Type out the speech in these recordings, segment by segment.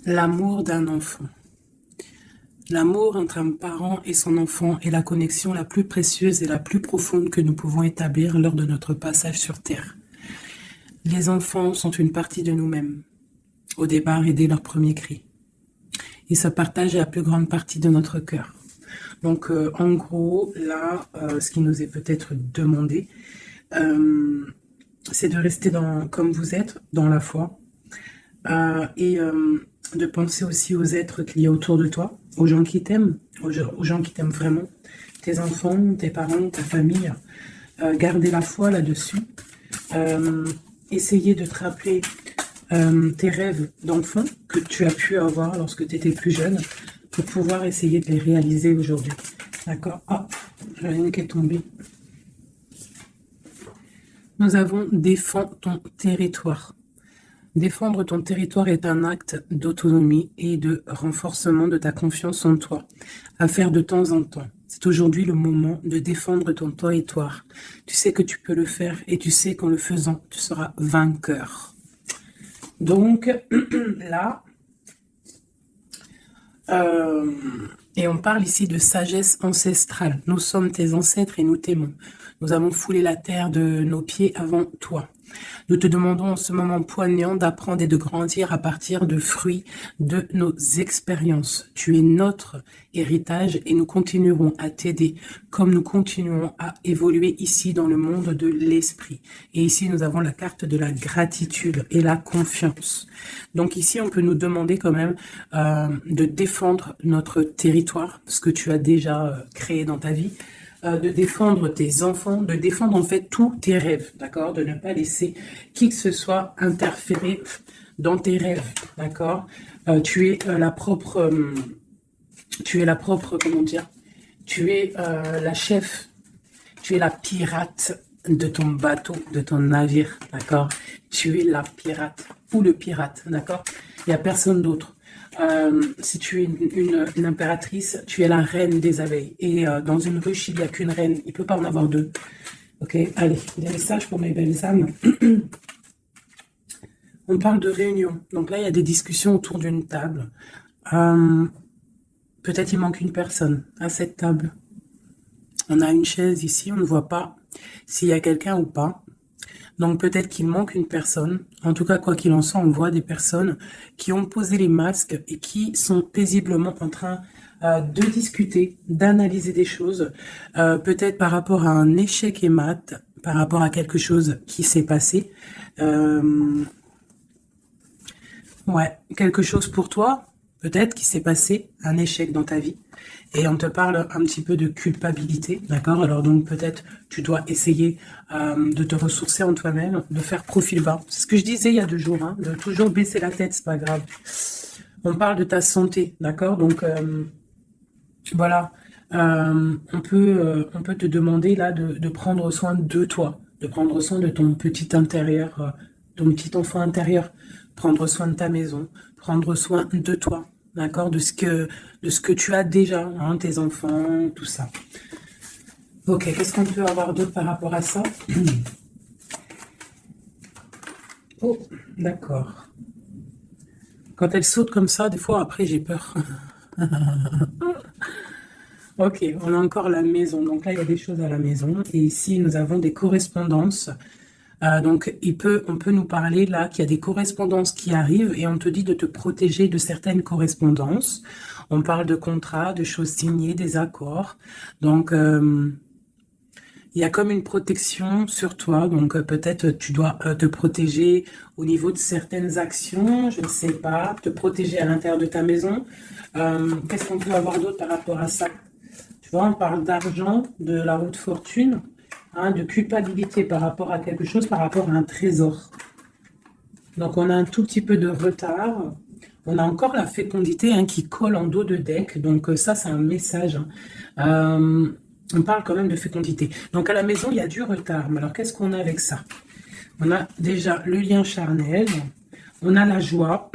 L'amour d'un enfant. L'amour entre un parent et son enfant est la connexion la plus précieuse et la plus profonde que nous pouvons établir lors de notre passage sur Terre. Les enfants sont une partie de nous-mêmes, au départ et dès leur premier cri. Ils se partagent la plus grande partie de notre cœur. Donc, en gros, là, ce qui nous est peut-être demandé, c'est de rester comme vous êtes, dans la foi, et de penser aussi aux êtres qu'il y a autour de toi, aux gens qui t'aiment, aux gens qui t'aiment vraiment, tes enfants, tes parents, ta famille. Garder la foi là-dessus. Essayer de te rappeler tes rêves d'enfant que tu as pu avoir lorsque tu étais plus jeune pour pouvoir essayer de les réaliser aujourd'hui. D'accord? Ah, j'en ai une qui est tombée. Nous avons défends ton territoire. Défendre ton territoire est un acte d'autonomie et de renforcement de ta confiance en toi, à faire de temps en temps. C'est aujourd'hui le moment de défendre ton territoire. Tu sais que tu peux le faire et tu sais qu'en le faisant, tu seras vainqueur. Donc, là, et on parle ici de sagesse ancestrale. Nous sommes tes ancêtres et nous t'aimons. Nous avons foulé la terre de nos pieds avant toi. Nous te demandons en ce moment poignant d'apprendre et de grandir à partir de fruits de nos expériences. Tu es notre héritage et nous continuerons à t'aider comme nous continuons à évoluer ici dans le monde de l'esprit. Et ici, nous avons la carte de la gratitude et la confiance. Donc ici, on peut nous demander quand même de défendre notre territoire, ce que tu as déjà créé dans ta vie, de défendre tes enfants, de défendre en fait tous tes rêves, d'accord? De ne pas laisser qui que ce soit interférer dans tes rêves, d'accord? Tu es la propre, comment dire? Tu es la chef, tu es la pirate de ton bateau, de ton navire, d'accord? Tu es la pirate ou le pirate, d'accord? Il n'y a personne d'autre. Si tu es une impératrice, tu es la reine des abeilles. Et dans une ruche, il n'y a qu'une reine. Il ne peut pas en avoir deux. Ok, allez, des messages pour mes belles âmes. On parle de réunion. Donc là, il y a des discussions autour d'une table. Peut-être il manque une personne à cette table. On a une chaise ici, on ne voit pas s'il y a quelqu'un ou pas. Donc peut-être qu'il manque une personne. En tout cas, quoi qu'il en soit, on voit des personnes qui ont posé les masques et qui sont paisiblement en train de discuter, d'analyser des choses, peut-être par rapport à un échec et mat, par rapport à quelque chose qui s'est passé. Ouais, quelque chose pour toi, peut-être qui s'est passé, un échec dans ta vie. Et on te parle un petit peu de culpabilité, d'accord? Alors donc peut-être tu dois essayer de te ressourcer en toi-même, de faire profil bas. C'est ce que je disais il y a 2 jours, hein, de toujours baisser la tête, c'est pas grave. On parle de ta santé, d'accord? Donc voilà, on peut te demander là de prendre soin de toi, de prendre soin de ton petit intérieur, ton petit enfant intérieur, prendre soin de ta maison, prendre soin de toi. D'accord, de ce que tu as déjà, hein, tes enfants, tout ça. Ok, qu'est-ce qu'on peut avoir d'autre par rapport à ça? Oh, d'accord. Quand elle saute comme ça, des fois, après, j'ai peur. Ok, on a encore la maison. Donc là, il y a des choses à la maison. Et ici, nous avons des correspondances. Donc, on peut nous parler là qu'il y a des correspondances qui arrivent et on te dit de te protéger de certaines correspondances. On parle de contrats, de choses signées, des accords. Donc, il y a comme une protection sur toi. Donc, peut-être tu dois te protéger au niveau de certaines actions. Je ne sais pas, te protéger à l'intérieur de ta maison. Qu'est-ce qu'on peut avoir d'autre par rapport à ça? Tu vois, on parle d'argent, de la roue de fortune. Hein, de culpabilité par rapport à quelque chose, par rapport à un trésor. Donc, on a un tout petit peu de retard. On a encore la fécondité hein, qui colle en dos de deck. Donc, ça, c'est un message. Hein. On parle quand même de fécondité. Donc, à la maison, il y a du retard. Mais alors, qu'est-ce qu'on a avec ça? On a déjà le lien charnel. On a la joie,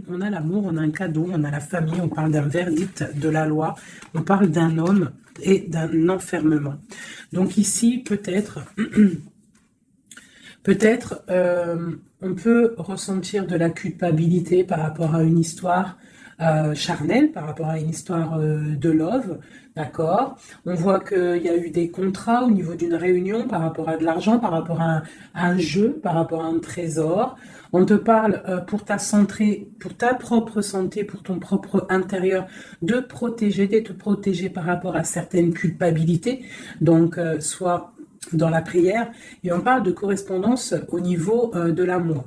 on a l'amour, on a un cadeau, on a la famille, on parle d'un verdict de la loi, on parle d'un homme et d'un enfermement. Donc ici, peut-être, Peut-être on peut ressentir de la culpabilité par rapport à une histoire charnelle, par rapport à une histoire de love, d'accord? On voit qu'il y a eu des contrats au niveau d'une réunion par rapport à de l'argent, par rapport à un jeu, par rapport à un trésor. On te parle pour ta santé, pour ta propre santé, pour ton propre intérieur, de protéger, de te protéger par rapport à certaines culpabilités. Donc, soit dans la prière, et on parle de correspondance au niveau de l'amour.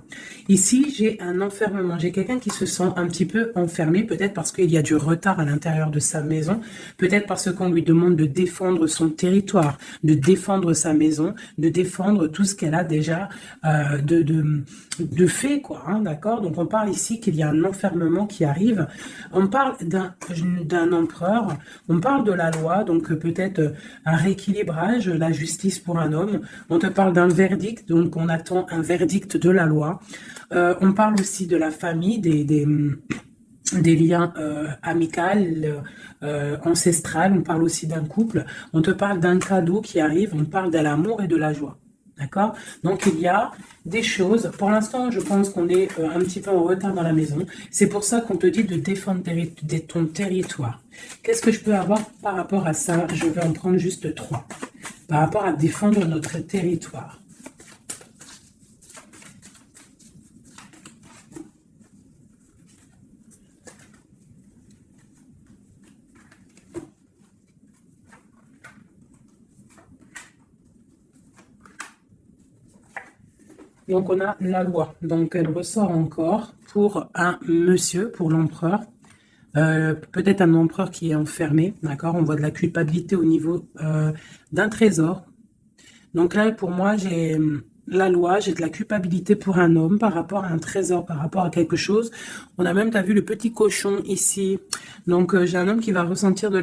Ici, j'ai un enfermement, j'ai quelqu'un qui se sent un petit peu enfermé, peut-être parce qu'il y a du retard à l'intérieur de sa maison, peut-être parce qu'on lui demande de défendre son territoire, de défendre sa maison, de défendre tout ce qu'elle a déjà de fait, quoi, hein, d'accord? Donc on parle ici qu'il y a un enfermement qui arrive, on parle d'un empereur, on parle de la loi, donc peut-être un rééquilibrage, la justice pour un homme. On te parle d'un verdict, donc on attend un verdict de la loi. On parle aussi de la famille, des liens amicaux, ancestrales. On parle aussi d'un couple. On te parle d'un cadeau qui arrive. On parle de l'amour et de la joie. D'accord? Donc il y a des choses. Pour l'instant, je pense qu'on est un petit peu en retard dans la maison. C'est pour ça qu'on te dit de défendre ton territoire. Qu'est-ce que je peux avoir par rapport à ça? Je vais en prendre juste 3. Par rapport à défendre notre territoire. Donc on a la loi. Donc elle ressort encore pour un monsieur, pour l'empereur. Peut-être un empereur qui est enfermé, d'accord? On voit de la culpabilité au niveau d'un trésor. Donc là, pour moi, j'ai la loi, j'ai de la culpabilité pour un homme par rapport à un trésor, par rapport à quelque chose. On a même, t'as vu le petit cochon ici. Donc j'ai un homme qui va ressentir de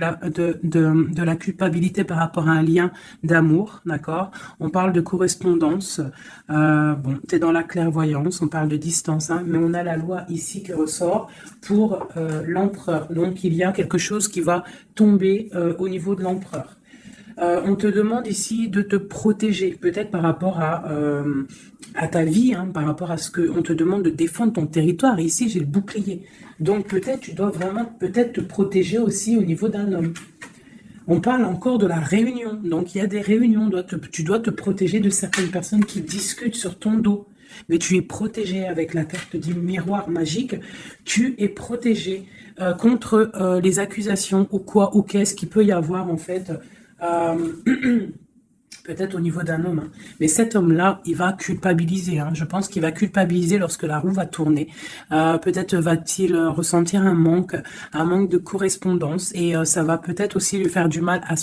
la culpabilité par rapport à un lien d'amour, d'accord? On parle de correspondance. Bon, t'es dans la clairvoyance, on parle de distance, hein, mais on a la loi ici qui ressort pour l'empereur. Donc il y a quelque chose qui va tomber au niveau de l'empereur. On te demande ici de te protéger, peut-être par rapport à ta vie, hein, par rapport à ce que on te demande de défendre ton territoire. Et ici, j'ai le bouclier. Donc peut-être tu dois vraiment peut-être te protéger aussi au niveau d'un homme. On parle encore de la réunion. Donc il y a des réunions. Tu dois te protéger de certaines personnes qui discutent sur ton dos. Mais tu es protégé avec la carte du miroir magique. Tu es protégé contre les accusations ou quoi ou qu'est-ce qu'il peut y avoir en fait. Peut-être au niveau d'un homme, hein. Mais cet homme-là, il va culpabiliser, hein. Je pense qu'il va culpabiliser lorsque la roue va tourner. Peut-être va-t-il ressentir un manque de correspondance, et ça va peut-être aussi lui faire du mal à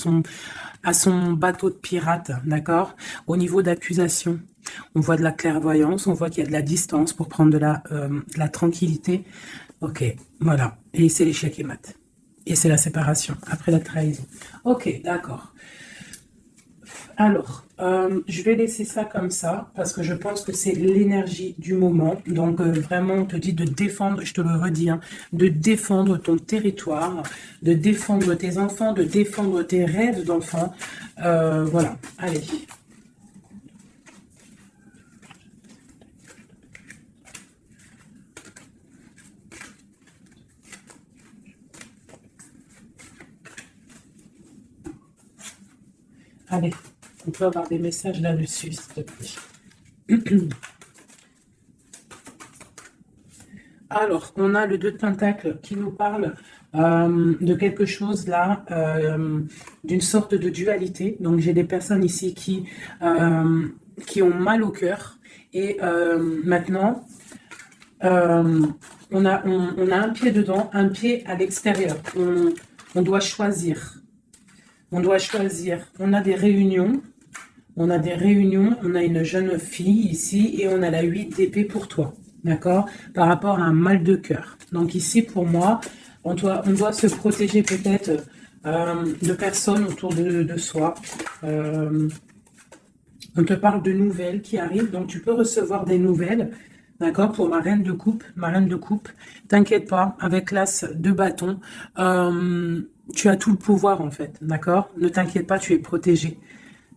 son bateau de pirate, d'accord? Au niveau d'accusation, on voit de la clairvoyance, on voit qu'il y a de la distance pour prendre de la tranquillité. Ok, voilà. Et c'est l'échec et mat. Et c'est la séparation, après la trahison. Ok, d'accord. Alors, je vais laisser ça comme ça, parce que je pense que c'est l'énergie du moment. Donc, vraiment, on te dit de défendre, je te le redis, hein, de défendre ton territoire, de défendre tes enfants, de défendre tes rêves d'enfants. Voilà, allez. Allez, on peut avoir des messages là-dessus, s'il te plaît. Alors, on a le 2 de Pentacle qui nous parle de quelque chose là, d'une sorte de dualité. Donc, j'ai des personnes ici qui ont mal au cœur. Et maintenant, on a un pied dedans, un pied à l'extérieur. On doit choisir. On doit choisir. On a des réunions. On a une jeune fille ici et on a la 8 d'épée pour toi. D'accord? Par rapport à un mal de cœur. Donc ici, pour moi, on doit se protéger peut-être de personnes autour de soi. On te parle de nouvelles qui arrivent. Donc tu peux recevoir des nouvelles. D'accord? Pour ma reine de coupe. T'inquiète pas, avec l'as de bâton. Tu as tout le pouvoir en fait. D'accord? Ne t'inquiète pas, tu es protégé.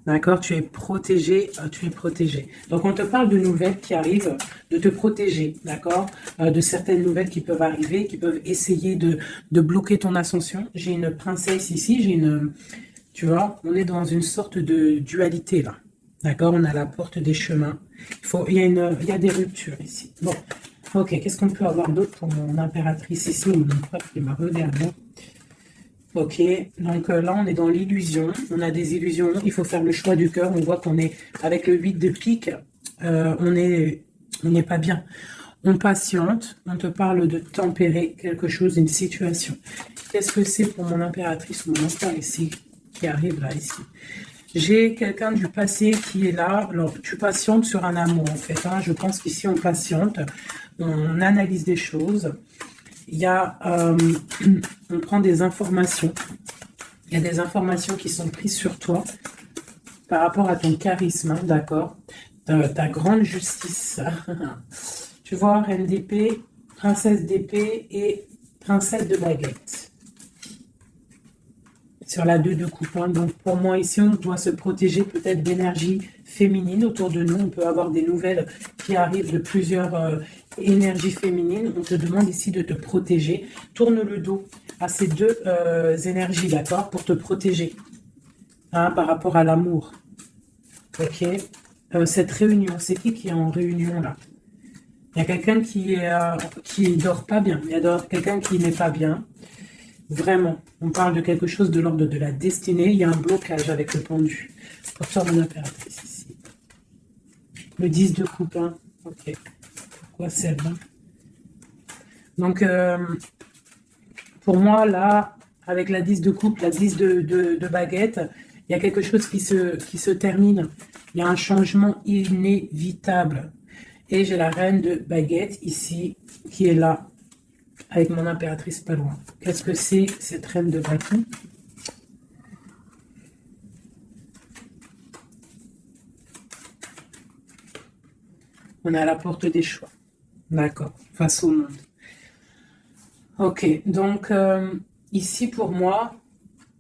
D'accord? Tu es protégé, tu es protégé. Donc, on te parle de nouvelles qui arrivent, de te protéger, d'accord? De certaines nouvelles qui peuvent arriver, qui peuvent essayer de bloquer ton ascension. J'ai une princesse ici, j'ai une... Tu vois, on est dans une sorte de dualité, là. D'accord? On a la porte des chemins. Il y a des ruptures ici. Bon, ok, qu'est-ce qu'on peut avoir d'autre pour mon impératrice ici, mon empereur qui m'a regardé? Ok, donc là on est dans l'illusion, on a des illusions, il faut faire le choix du cœur, on voit qu'on est avec le 8 de pique, on n'est pas bien. On patiente, on te parle de tempérer quelque chose, une situation. Qu'est-ce que c'est pour mon impératrice ou mon empereur ici, qui arrive là ici? J'ai quelqu'un du passé qui est là, alors tu patientes sur un amour en fait, hein. Je pense qu'ici on patiente, on analyse des choses. Il y a, on prend des informations. Il y a des informations qui sont prises sur toi par rapport à ton charisme, hein, d'accord? Ta grande justice. Tu vois, reine d'épée, princesse d'épée et princesse de baguette. Sur la 2 de coupe. Hein. Donc pour moi ici, on doit se protéger peut-être d'énergie féminine autour de nous. On peut avoir des nouvelles qui arrivent de plusieurs énergies féminines. On te demande ici de te protéger. Tourne le dos à ces deux énergies, d'accord, pour te protéger, hein, par rapport à l'amour. Ok. Cette réunion, c'est qui est en réunion là? Il y a quelqu'un qui dort pas bien. Il y a quelqu'un qui n'est pas bien. Vraiment, on parle de quelque chose de l'ordre de la destinée. Il y a un blocage avec le pendu. Pourtant, mon impératrice ici. Le 10 de coupe, hein. Ok. Pourquoi celle-là? Donc, pour moi, là, avec la 10 de coupe, la 10 de baguette, il y a quelque chose qui se termine. Il y a un changement inévitable. Et j'ai la reine de baguette ici, qui est là, avec mon impératrice pas loin. Qu'est-ce que c'est cette reine de baguette? On est à la porte des choix. D'accord, face au monde. Ok, donc ici pour moi,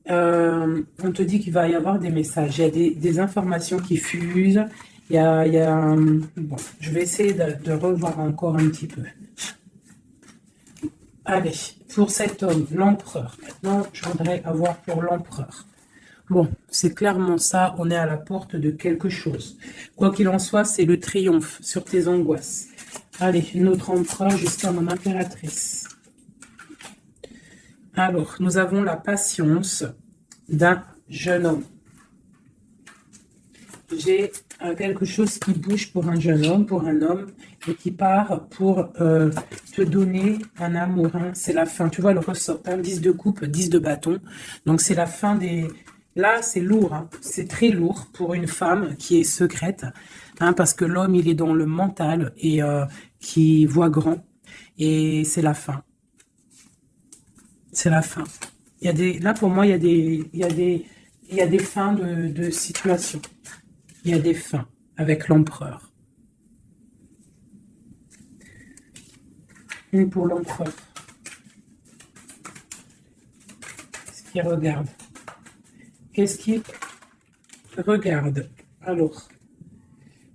on te dit qu'il va y avoir des messages. Il y a des informations qui fusent. Bon, je vais essayer de revoir encore un petit peu. Allez, pour cet homme, l'empereur. Maintenant, je voudrais avoir pour l'empereur. Bon, c'est clairement ça, on est à la porte de quelque chose. Quoi qu'il en soit, c'est le triomphe sur tes angoisses. Allez, notre empereur jusqu'à mon impératrice. Alors, nous avons la patience d'un jeune homme. J'ai quelque chose qui bouge pour un jeune homme, pour un homme, et qui part pour te donner un amour. Hein. C'est la fin. Tu vois le ressort, hein, 10 de coupe, 10 de bâton. Donc, c'est la fin des... Là, c'est lourd. Hein. C'est très lourd pour une femme qui est secrète. Hein, parce que l'homme, il est dans le mental et qui voit grand. Et c'est la fin. C'est la fin. Il y a des... Là, pour moi, il y a des fins de situation. Il y a des fins avec l'empereur. Une pour l'empereur. Qu'est-ce qu'il regarde? Qu'est-ce qu'il regarde? Alors,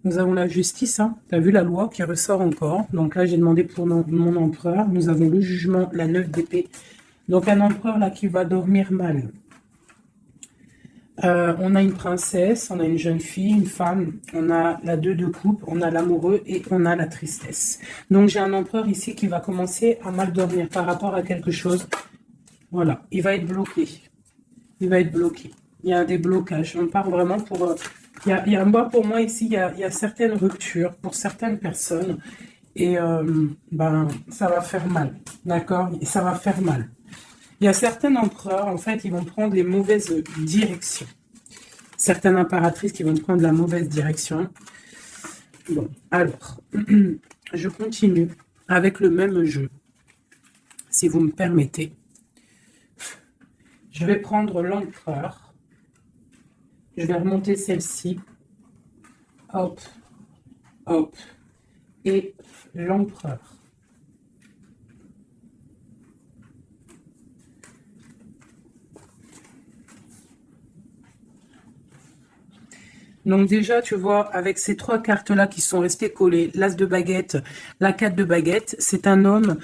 nous avons la justice. Hein. Tu as vu la loi qui ressort encore. Donc là, j'ai demandé pour mon empereur. Nous avons le jugement, la 9 d'épée. Donc un empereur là qui va dormir mal. On a une princesse, on a une jeune fille, une femme, on a la 2 de coupe, on a l'amoureux et on a la tristesse. Donc j'ai un empereur ici qui va commencer à mal dormir par rapport à quelque chose. Voilà, il va être bloqué. Il va être bloqué. Il y a des blocages. On part vraiment pour... moi, pour moi ici, il y a certaines ruptures pour certaines personnes. Et ben, ça va faire mal. D'accord? Ça va faire mal. Il y a certains empereurs, en fait, ils vont prendre les mauvaises directions. Certaines impératrices qui vont prendre la mauvaise direction. Bon, alors, je continue avec le même jeu, si vous me permettez. Je vais prendre l'empereur. Je vais remonter celle-ci. Hop, hop. Et l'empereur. Donc déjà, tu vois, avec ces trois cartes-là qui sont restées collées, l'As de baguette, la 4 de baguette, c'est un homme,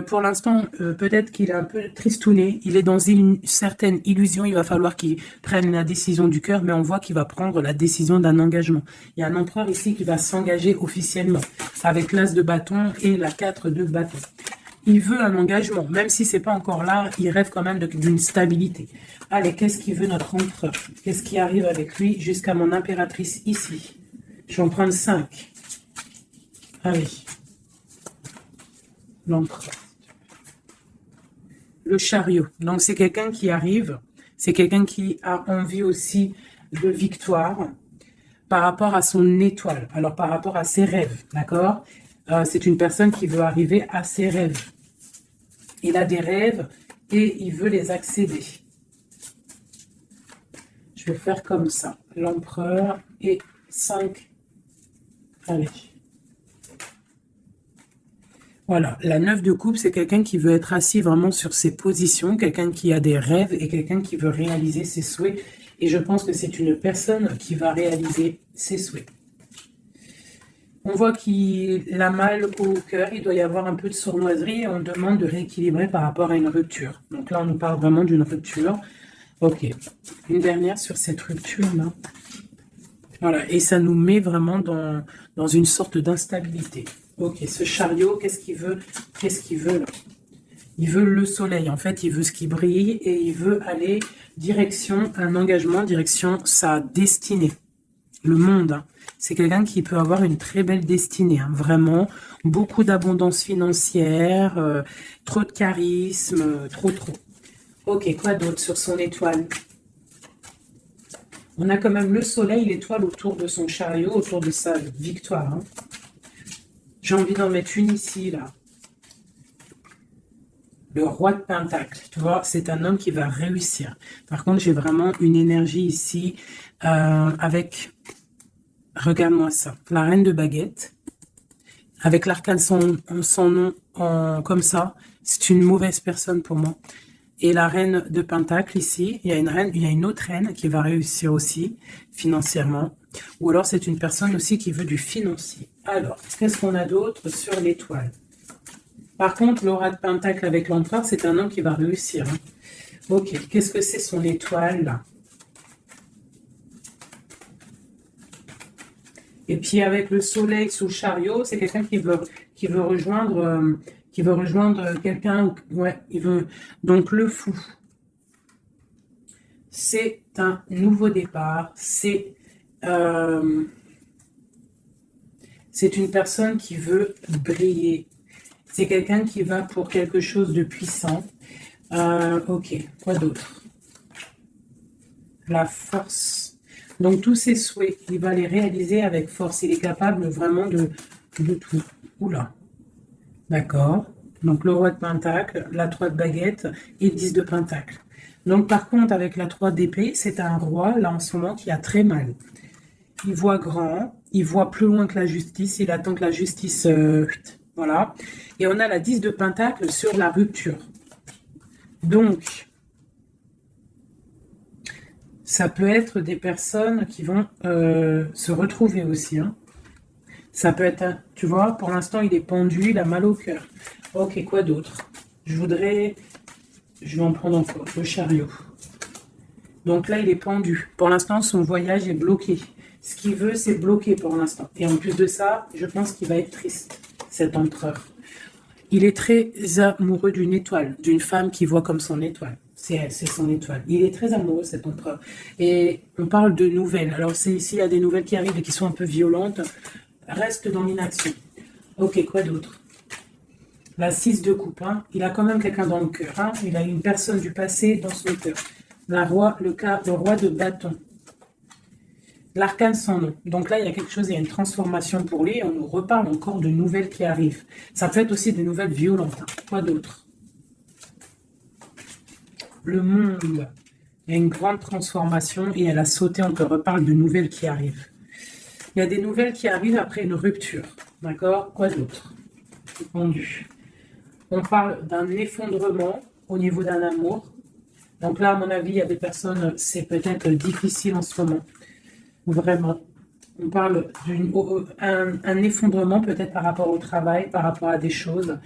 pour l'instant, peut-être qu'il est un peu tristouné, il est dans une certaine illusion, il va falloir qu'il prenne la décision du cœur, mais on voit qu'il va prendre la décision d'un engagement. Il y a un empereur ici qui va s'engager officiellement, avec l'As de bâton et la 4 de bâton. Il veut un engagement, même si c'est pas encore là, il rêve quand même d'une stabilité. Allez, qu'est-ce qu'il veut notre empereur? Qu'est-ce qui arrive avec lui jusqu'à mon impératrice ici? Je vais en prendre 5. Allez. L'empereur. Le chariot. Donc c'est quelqu'un qui arrive, c'est quelqu'un qui a envie aussi de victoire par rapport à son étoile, alors par rapport à ses rêves, d'accord? C'est une personne qui veut arriver à ses rêves. Il a des rêves et il veut les accéder. Je vais faire comme ça. L'empereur et 5. Allez. Voilà. La 9 de coupe, c'est quelqu'un qui veut être assis vraiment sur ses positions, quelqu'un qui a des rêves et quelqu'un qui veut réaliser ses souhaits. Et je pense que c'est une personne qui va réaliser ses souhaits. On voit qu'il a mal au cœur, il doit y avoir un peu de sournoiserie et on demande de rééquilibrer par rapport à une rupture. Donc là, on nous parle vraiment d'une rupture. Ok, une dernière sur cette rupture-là. Voilà, et ça nous met vraiment dans une sorte d'instabilité. Ok, ce chariot, qu'est-ce qu'il veut? Qu'est-ce qu'il veut là? Il veut le soleil, en fait, il veut ce qui brille et il veut aller direction un engagement, direction sa destinée. Le monde, hein. C'est quelqu'un qui peut avoir une très belle destinée, hein, vraiment. Beaucoup d'abondance financière, trop de charisme, trop. Ok, quoi d'autre sur son étoile? On a quand même le soleil, l'étoile autour de son chariot, autour de sa victoire. Hein. J'ai envie d'en mettre une ici, là. Le roi de Pentacle, tu vois, c'est un homme qui va réussir. Par contre, j'ai vraiment une énergie ici avec... Regarde-moi ça. La reine de baguette, avec l'arcane son nom comme ça, c'est une mauvaise personne pour moi. Et la reine de Pentacle ici, il y a une autre reine qui va réussir aussi financièrement. Ou alors c'est une personne aussi qui veut du financier. Alors, qu'est-ce qu'on a d'autre sur l'étoile? Par contre, le roi de Pentacle avec l'empereur, c'est un homme qui va réussir. Hein. Ok, qu'est-ce que c'est son étoile là? Et puis avec le soleil sous le chariot, c'est quelqu'un qui veut rejoindre quelqu'un. Ouais, il veut. Donc le fou, c'est un nouveau départ. C'est une personne qui veut briller. C'est quelqu'un qui va pour quelque chose de puissant. Ok, quoi d'autre? La force. Donc, tous ses souhaits, il va les réaliser avec force. Il est capable vraiment de tout. Oula. D'accord. Donc, le roi de Pentacle, la 3 de baguette et 10 de Pentacle. Donc, par contre, avec la 3 d'épée, c'est un roi, là, en ce moment, qui a très mal. Il voit grand, il voit plus loin que la justice, il attend que la justice... voilà. Et on a la 10 de Pentacle sur la rupture. Donc... ça peut être des personnes qui vont se retrouver aussi. Hein. Ça peut être, tu vois, pour l'instant, il est pendu, il a mal au cœur. Ok, quoi d'autre? Je vais en prendre encore, le chariot. Donc là, il est pendu. Pour l'instant, son voyage est bloqué. Ce qu'il veut, c'est bloqué pour l'instant. Et en plus de ça, je pense qu'il va être triste, cet empereur. Il est très amoureux d'une étoile, d'une femme qui voit comme son étoile. C'est son étoile. Il est très amoureux, cet empereur. Et on parle de nouvelles. Alors, s'il y a des nouvelles qui arrivent et qui sont un peu violentes, reste dans l'inaction. Ok, quoi d'autre? La 6 de coupe. Hein. Il a quand même quelqu'un dans le cœur. Hein. Il a une personne du passé dans son cœur. Le roi de bâton. L'arcane sans nom. Donc là, il y a quelque chose, il y a une transformation pour lui. Et on nous reparle encore de nouvelles qui arrivent. Ça peut être aussi des nouvelles violentes. Hein. Quoi d'autre? Le monde. Il y a une grande transformation et elle a sauté. On te reparle de nouvelles qui arrivent. Il y a des nouvelles qui arrivent après une rupture. D'accord? Quoi d'autre? Pendu. On parle d'un effondrement au niveau d'un amour. Donc là, à mon avis, il y a des personnes, c'est peut-être difficile en ce moment. Vraiment. On parle d'un effondrement peut-être par rapport au travail, par rapport à des choses.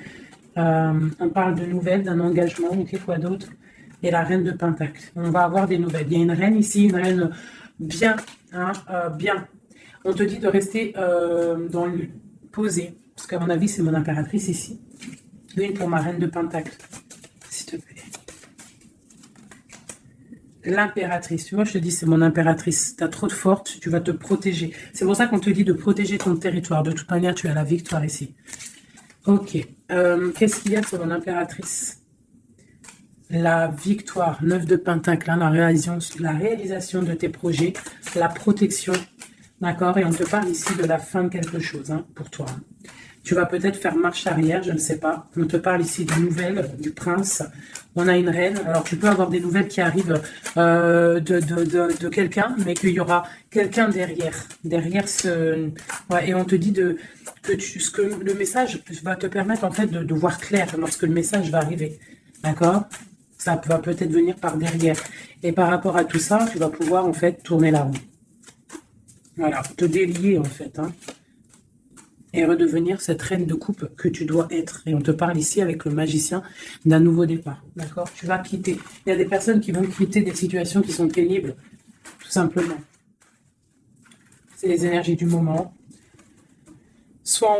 On parle de nouvelles, d'un engagement, ok, quoi d'autre? Et la reine de Pentacle. On va avoir des nouvelles. Il y a une reine ici, une reine bien, hein, bien. On te dit de rester posé, parce qu'à mon avis, c'est mon impératrice ici. Une pour ma reine de Pentacle, s'il te plaît. L'impératrice, tu vois, je te dis, c'est mon impératrice. Tu as trop de force, tu vas te protéger. C'est pour ça qu'on te dit de protéger ton territoire. De toute manière, tu as la victoire ici. Ok. Qu'est-ce qu'il y a sur mon impératrice? La victoire, 9 de Pentacle, hein, la réalisation de tes projets, la protection. D'accord? Et on te parle ici de la fin de quelque chose, hein, pour toi. Tu vas peut-être faire marche arrière, je ne sais pas. On te parle ici de nouvelles, du prince. On a une reine. Alors, tu peux avoir des nouvelles qui arrivent de quelqu'un, mais qu'il y aura quelqu'un derrière. Derrière ce... Ouais, et on te dit que le message va te permettre, en fait, de voir clair lorsque le message va arriver. D'accord? Ça va peut-être venir par derrière. Et par rapport à tout ça, tu vas pouvoir, en fait, tourner la roue. Voilà, te délier, en fait, hein. Et redevenir cette reine de coupe que tu dois être. Et on te parle ici avec le magicien d'un nouveau départ. D'accord? Tu vas quitter. Il y a des personnes qui vont quitter des situations qui sont pénibles, tout simplement. C'est les énergies du moment. Soit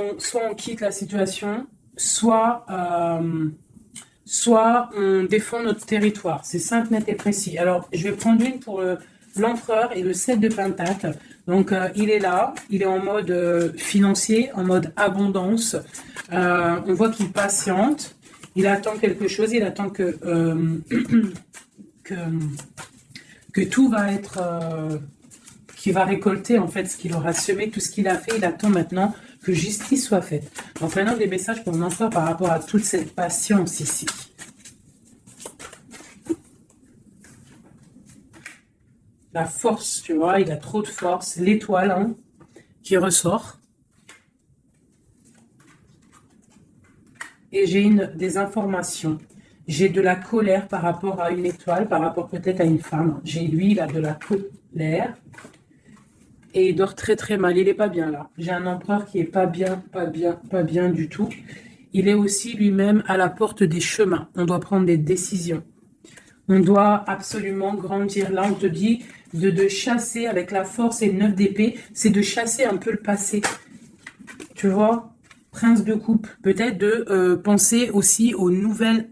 on quitte la situation, soit on défend notre territoire. C'est simple, net et précis. Alors, je vais prendre une pour l'empereur et le 7 de Pentacle. Donc, il est là, il est en mode financier, en mode abondance. On voit qu'il patiente, il attend quelque chose, il attend que tout va être... qu'il va récolter en fait ce qu'il aura semé, tout ce qu'il a fait. Il attend maintenant que justice soit faite. Donc maintenant, des messages pour l'empereur par rapport à toute cette patience ici. La force, tu vois, il a trop de force. L'étoile, hein, qui ressort. Et j'ai des informations. J'ai de la colère par rapport à une étoile, par rapport peut-être à une femme. Lui, il a de la colère. Et il dort très très mal. Il n'est pas bien là. J'ai un empereur qui est pas bien du tout. Il est aussi lui-même à la porte des chemins. On doit prendre des décisions. On doit absolument grandir. Là, on te dit de chasser avec la force et le 9 d'épée. C'est de chasser un peu le passé. Tu vois, prince de coupe. Peut-être de penser aussi aux nouvelles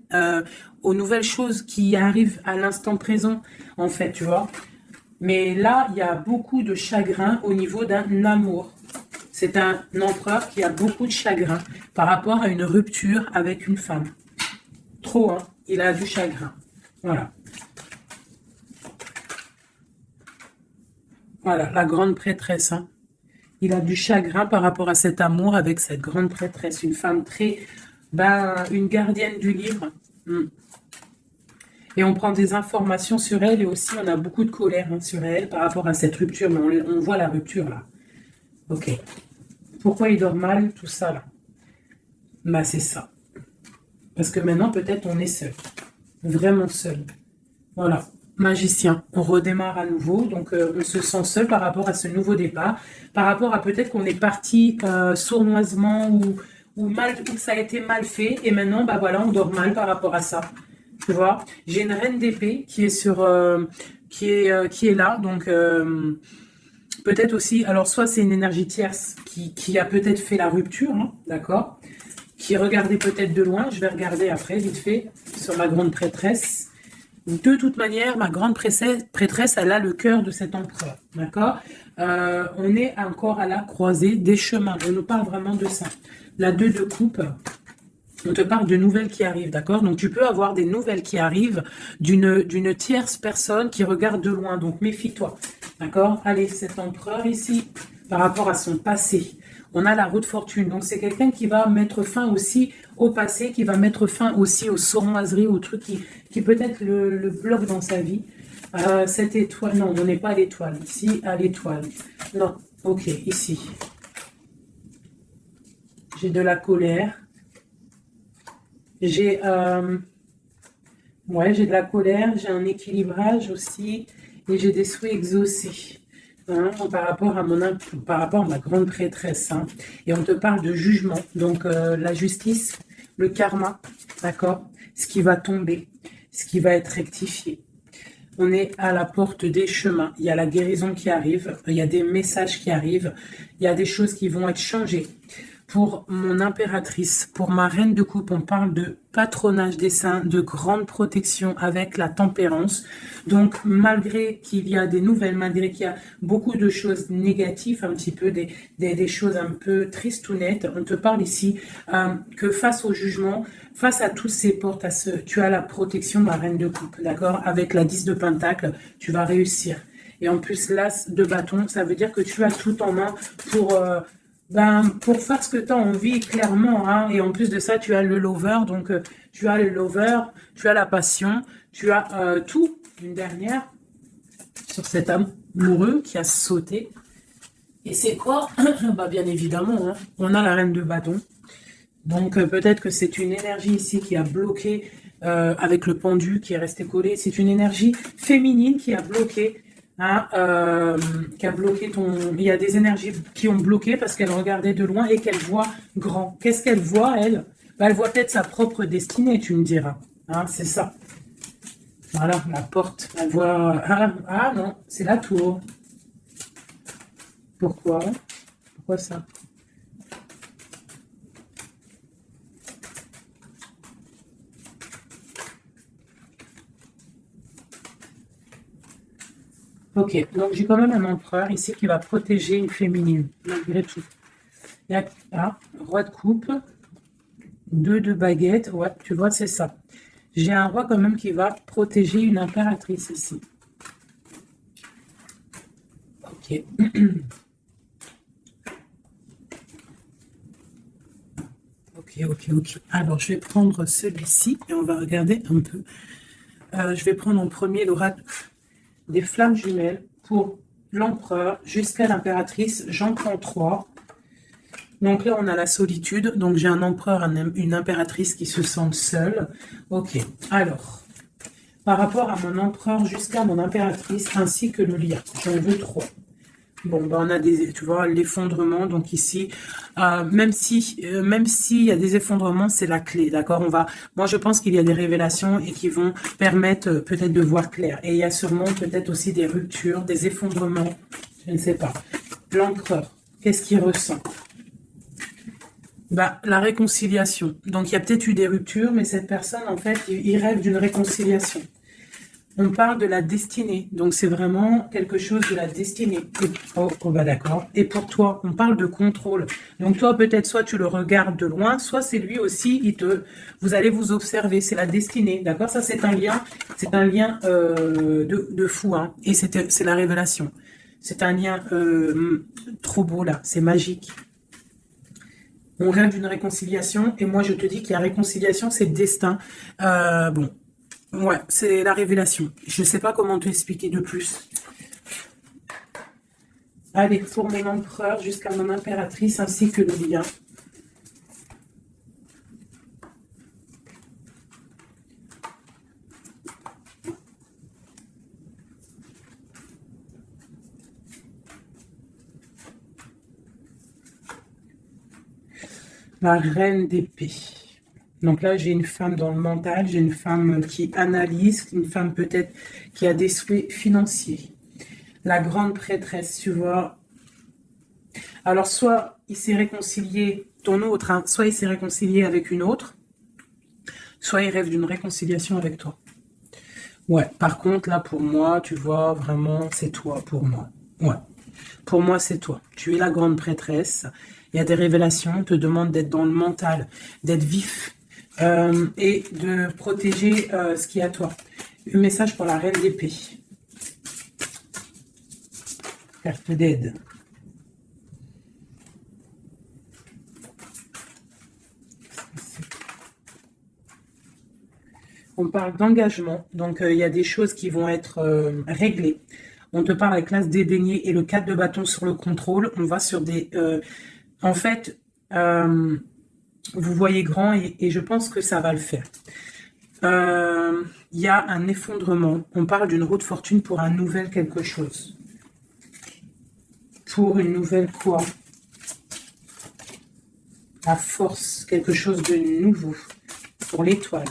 choses qui arrivent à l'instant présent, en fait, tu vois. Mais là, il y a beaucoup de chagrin au niveau d'un amour. C'est un empereur qui a beaucoup de chagrin par rapport à une rupture avec une femme. Trop, hein. Il a du chagrin. Voilà. Voilà, la grande prêtresse, hein. Il a du chagrin par rapport à cet amour avec cette grande prêtresse. Une femme très... une gardienne du livre. Et on prend des informations sur elle et aussi on a beaucoup de colère, hein, sur elle par rapport à cette rupture. Mais on voit la rupture là. Ok. Pourquoi il dort mal, tout ça là? Bah c'est ça. Parce que maintenant peut-être on est seul. Vraiment seul. Voilà. Magicien. On redémarre à nouveau. Donc on se sent seul par rapport à ce nouveau départ. Par rapport à peut-être qu'on est parti sournoisement ou ça a été mal fait. Et maintenant, bah voilà, on dort mal par rapport à ça. Tu vois, j'ai une reine d'épée qui est qui est là, donc peut-être aussi, alors soit c'est une énergie tierce qui a peut-être fait la rupture, hein, d'accord, qui regardait peut-être de loin. Je vais regarder après vite fait sur ma grande prêtresse. De toute manière, ma grande prêtresse, elle a le cœur de cet empereur, d'accord. On est encore à la croisée des chemins. On nous parle vraiment de ça. La 2 de coupe. On te parle de nouvelles qui arrivent, d'accord? Donc, tu peux avoir des nouvelles qui arrivent d'une tierce personne qui regarde de loin. Donc, méfie-toi, d'accord? Allez, cet empereur ici, par rapport à son passé, on a la roue de fortune. Donc, c'est quelqu'un qui va mettre fin aussi au passé, qui va mettre fin aussi aux sournoiseries, aux trucs qui peut-être le bloquent dans sa vie. Cette étoile, non, on n'est pas à l'étoile. Ici, à l'étoile. Non, ok, ici. J'ai de la colère. J'ai j'ai de la colère, j'ai un équilibrage aussi, et j'ai des souhaits exaucés. hein, par rapport à ma grande prêtresse, hein. Et on te parle de jugement, donc la justice, le karma, d'accord? Ce qui va tomber, ce qui va être rectifié. On est à la porte des chemins. Il y a la guérison qui arrive, il y a des messages qui arrivent, il y a des choses qui vont être changées. Pour mon impératrice, pour ma reine de coupe, on parle de patronage des saints, de grande protection avec la tempérance. Donc, malgré qu'il y a des nouvelles, malgré qu'il y a beaucoup de choses négatives, un petit peu des choses un peu tristounettes, on te parle ici que face au jugement, face à tous ces portes, tu as la protection de ma reine de coupe, d'accord? Avec la 10 de pentacle, tu vas réussir. Et en plus, l'as de bâton, ça veut dire que tu as tout en main pour faire ce que tu as envie, clairement, hein. Et en plus de ça, tu as le lover, donc tu as le lover, tu as la passion, tu as tout, une dernière, sur cet amoureux qui a sauté. Et c'est quoi? Bah, bien évidemment, hein, on a la reine de bâton. Donc peut-être que c'est une énergie ici qui a bloqué avec le pendu qui est resté collé. C'est une énergie féminine qui a bloqué. Hein, qui a bloqué ton... Il y a des énergies qui ont bloqué parce qu'elle regardait de loin et qu'elle voit grand. Qu'est-ce qu'elle voit, elle? Bah, elle voit peut-être sa propre destinée, tu me diras. Hein, c'est ça. Voilà, la porte. Elle voit... Ah non, c'est la tour. Pourquoi? Pourquoi ça? Ok, donc j'ai quand même un empereur ici qui va protéger une féminine, malgré tout. Il y a roi de coupe, 2 de baguette, ouais, tu vois, c'est ça. J'ai un roi quand même qui va protéger une impératrice ici. Ok. Ok. Alors, je vais prendre celui-ci et on va regarder un peu. Je vais prendre en premier l'oracle des flammes jumelles pour l'empereur jusqu'à l'impératrice. J'en prends 3. Donc là, on a la solitude. Donc j'ai un empereur, une impératrice qui se sentent seuls. Ok. Alors, par rapport à mon empereur jusqu'à mon impératrice, ainsi que le lien. J'en veux 3. Bon, ben on a tu vois, l'effondrement. Donc ici, même s'il y a des effondrements, c'est la clé, d'accord? Moi, je pense qu'il y a des révélations et qui vont permettre peut-être de voir clair. Et il y a sûrement peut-être aussi des ruptures, des effondrements. Je ne sais pas. L'empereur, qu'est-ce qu'il ressent? Bah, la réconciliation. Donc, il y a peut-être eu des ruptures, mais cette personne, en fait, il rêve d'une réconciliation. On parle de la destinée, donc c'est vraiment quelque chose de la destinée. Oh, bah d'accord. Et pour toi, on parle de contrôle. Donc toi, peut-être soit tu le regardes de loin, soit c'est lui aussi, vous allez vous observer. C'est la destinée, d'accord? Ça, c'est un lien de fou, hein. Et c'est la révélation. C'est un lien trop beau là, c'est magique. On rêve d'une réconciliation, et moi je te dis que la réconciliation, c'est le destin. Bon. Ouais, c'est la révélation. Je ne sais pas comment te expliquer de plus. Allez, pour mon empereur jusqu'à mon impératrice ainsi que le lien. La reine d'épée. Donc là, j'ai une femme dans le mental, j'ai une femme qui analyse, une femme peut-être qui a des souhaits financiers. La grande prêtresse, tu vois. Alors, soit il s'est réconcilié, ton autre, hein, soit il s'est réconcilié avec une autre, soit il rêve d'une réconciliation avec toi. Ouais, par contre, là, pour moi, tu vois, vraiment, c'est toi pour moi. Ouais, pour moi, c'est toi. Tu es la grande prêtresse. Il y a des révélations, on te demande d'être dans le mental, d'être vif, et de protéger ce qui est à toi. Un message pour la reine d'épée. Carte d'aide. On parle d'engagement, donc il y a des choses qui vont être réglées. On te parle avec l'as dédaigné et le 4 de bâton sur le contrôle. On va sur des... en fait, vous voyez grand et je pense que ça va le faire. Y a un effondrement. On parle d'une roue de fortune pour un nouvel quelque chose. pour une nouvelle quoi? La force, quelque chose de nouveau pour l'étoile.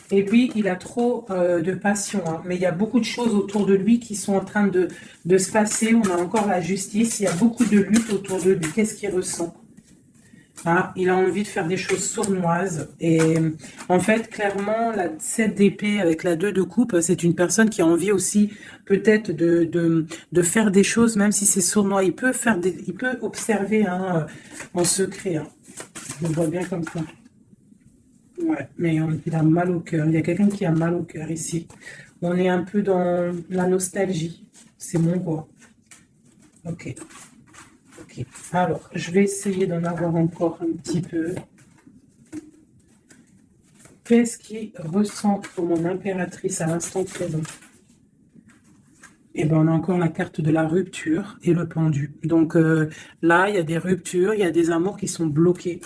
Et lui, il a trop de passion, hein. Mais il y a beaucoup de choses autour de lui qui sont en train de se passer. On a encore la justice, il y a beaucoup de lutte autour de lui. Qu'est-ce qu'il ressent? Ah, il a envie de faire des choses sournoises. Et en fait, clairement, la 7 d'épée avec la 2 de coupe, c'est une personne qui a envie aussi peut-être de faire des choses, même si c'est sournois. Il peut il peut observer, hein, en secret, hein. Je le vois bien comme ça. Ouais, mais il a mal au cœur. Il y a quelqu'un qui a mal au cœur ici. On est un peu dans la nostalgie. C'est mon roi. Ok. Ok. Alors, je vais essayer d'en avoir encore un petit peu. Qu'est-ce qu'il ressent pour mon impératrice à l'instant présent? Eh bien, on a encore la carte de la rupture et le pendu. Donc là, il y a des ruptures, il y a des amours qui sont bloqués.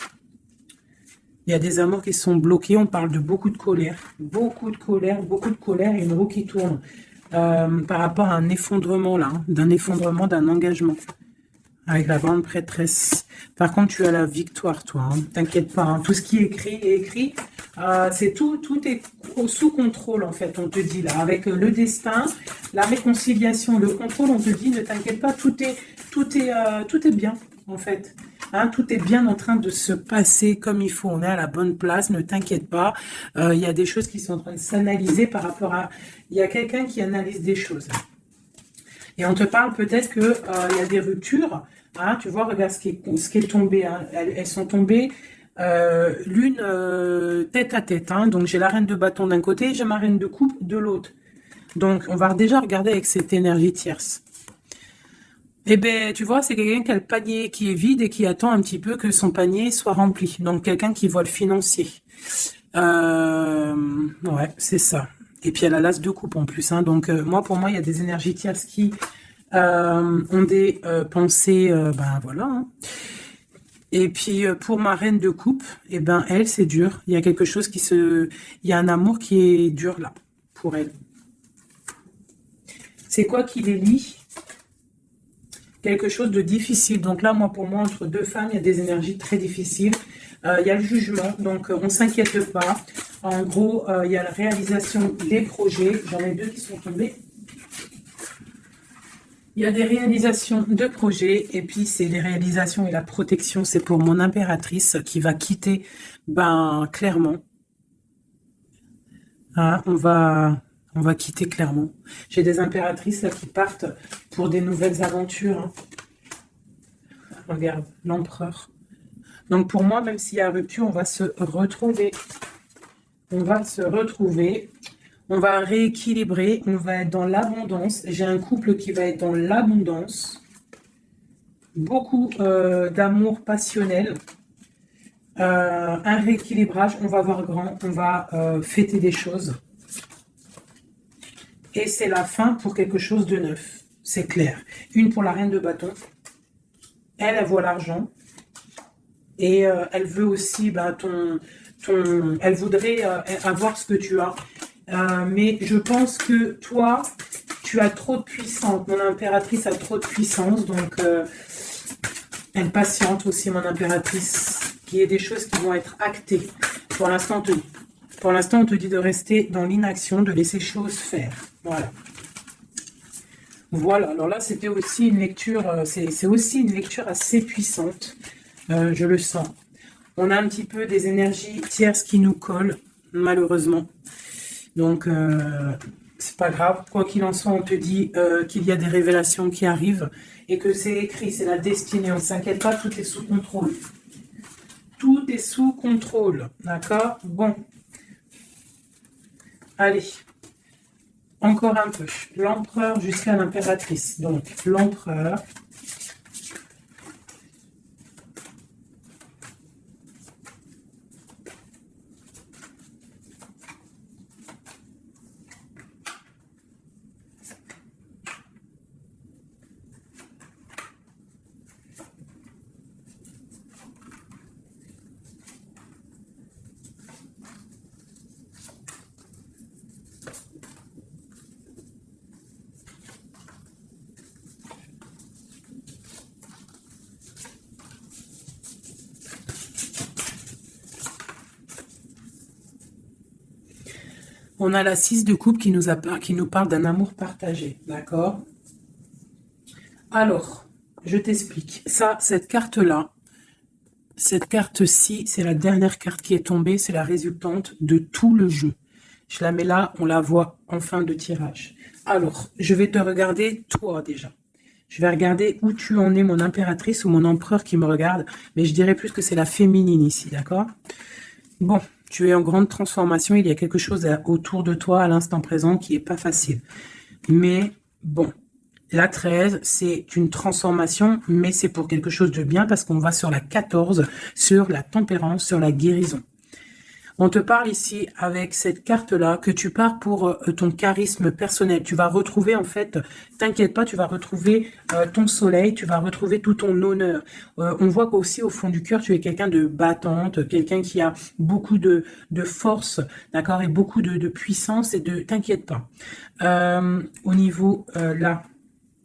Il y a des amours qui sont bloqués. On parle de beaucoup de colère. Beaucoup de colère, beaucoup de colère et une roue qui tourne. Par rapport à un effondrement, là, hein, d'un effondrement, d'un engagement. Avec la grande prêtresse. Par contre, tu as la victoire, toi. Hein. T'inquiète pas. Hein. Tout ce qui est écrit. C'est tout est sous contrôle, en fait, on te dit là. Avec le destin, la réconciliation, le contrôle, on te dit, ne t'inquiète pas, tout est bien, en fait. Hein, tout est bien en train de se passer comme il faut. On est à la bonne place, ne t'inquiète pas. Il y a des choses qui sont en train de s'analyser par rapport à... Il y a quelqu'un qui analyse des choses. Et on te parle peut-être que il y a des ruptures. Hein, tu vois, regarde ce qui est tombé. Hein. Elles sont tombées l'une tête à tête. Hein. Donc j'ai la reine de bâton d'un côté, j'ai ma reine de coupe de l'autre. Donc on va déjà regarder avec cette énergie tierce. Eh bien, tu vois, c'est quelqu'un qui a le panier qui est vide et qui attend un petit peu que son panier soit rempli. Donc quelqu'un qui voit le financier. Ouais, c'est ça. Et puis elle a l'as de coupe en plus. Hein. Donc pour moi, il y a des énergies tierces qui ont des pensées, ben voilà. Hein. Et puis pour ma reine de coupe, eh ben elle, c'est dur. Il y a quelque chose il y a un amour qui est dur là pour elle. C'est quoi qui les lie? Quelque chose de difficile. Donc là, pour moi, entre deux femmes, il y a des énergies très difficiles. Il y a le jugement, donc on ne s'inquiète pas. En gros, il y a la réalisation des projets. J'en ai deux qui sont tombés. Il y a des réalisations de projets, et puis c'est les réalisations et la protection. C'est pour mon impératrice qui va quitter, ben clairement. Hein, on va quitter clairement. J'ai des impératrices là, qui partent pour des nouvelles aventures. Hein. Regarde, l'empereur. Donc pour moi, même s'il y a rupture, on va se retrouver. On va se retrouver. On va rééquilibrer. On va être dans l'abondance. J'ai un couple qui va être dans l'abondance. Beaucoup d'amour passionnel. Un rééquilibrage. On va voir grand. On va fêter des choses. Et c'est la fin pour quelque chose de neuf. C'est clair. Une pour la reine de bâton. Elle voit l'argent. Et elle veut aussi elle voudrait avoir ce que tu as. Mais je pense que toi, tu as trop de puissance. Mon impératrice a trop de puissance. Donc, elle patiente aussi, mon impératrice. Qu'il y ait des choses qui vont être actées. Pour l'instant, on te dit de rester dans l'inaction, de laisser choses faire. Voilà. Voilà. Alors là, c'était aussi une lecture, c'est aussi une lecture assez puissante. Je le sens. On a un petit peu des énergies tierces qui nous collent, malheureusement. Donc, c'est pas grave. Quoi qu'il en soit, on te dit qu'il y a des révélations qui arrivent et que c'est écrit, c'est la destinée. On ne s'inquiète pas, tout est sous contrôle. Tout est sous contrôle. D'accord? Bon. Allez. Encore un peu. L'empereur jusqu'à l'impératrice. Donc, l'empereur. On a la 6 de coupe qui nous parle d'un amour partagé, d'accord? Alors, je t'explique. Ça, cette carte-là, cette carte-ci, c'est la dernière carte qui est tombée, c'est la résultante de tout le jeu. Je la mets là, on la voit en fin de tirage. Alors, je vais te regarder toi déjà. Je vais regarder où tu en es, mon impératrice ou mon empereur qui me regarde, mais je dirais plus que c'est la féminine ici, d'accord? Bon, tu es en grande transformation, il y a quelque chose autour de toi à l'instant présent qui est pas facile. Mais bon, la 13, c'est une transformation, mais c'est pour quelque chose de bien parce qu'on va sur la 14, sur la tempérance, sur la guérison. On te parle ici avec cette carte-là que tu pars pour ton charisme personnel. Tu vas retrouver, en fait, t'inquiète pas, tu vas retrouver ton soleil, tu vas retrouver tout ton honneur. On voit qu'aussi au fond du cœur, tu es quelqu'un de battante, quelqu'un qui a beaucoup de force, d'accord, et beaucoup de puissance et de... T'inquiète pas. Au niveau, là...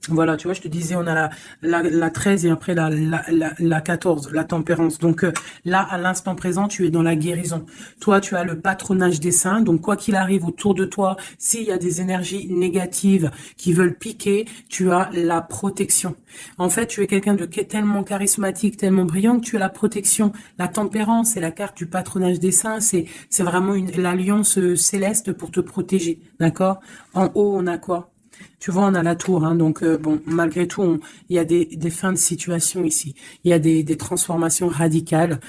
Voilà, tu vois, je te disais, on a la 13 et après la 14, la tempérance. Donc là, à l'instant présent, tu es dans la guérison. Toi, tu as le patronage des saints. Donc, quoi qu'il arrive autour de toi, s'il y a des énergies négatives qui veulent piquer, tu as la protection. En fait, tu es quelqu'un de tellement charismatique, tellement brillant que tu as la protection. La tempérance, c'est la carte du patronage des saints. C'est vraiment l'alliance céleste pour te protéger. D'accord? En haut, on a quoi? Tu vois, on a la tour, hein, donc bon, malgré tout, il y a des fins de situation ici. Il y a des transformations radicales.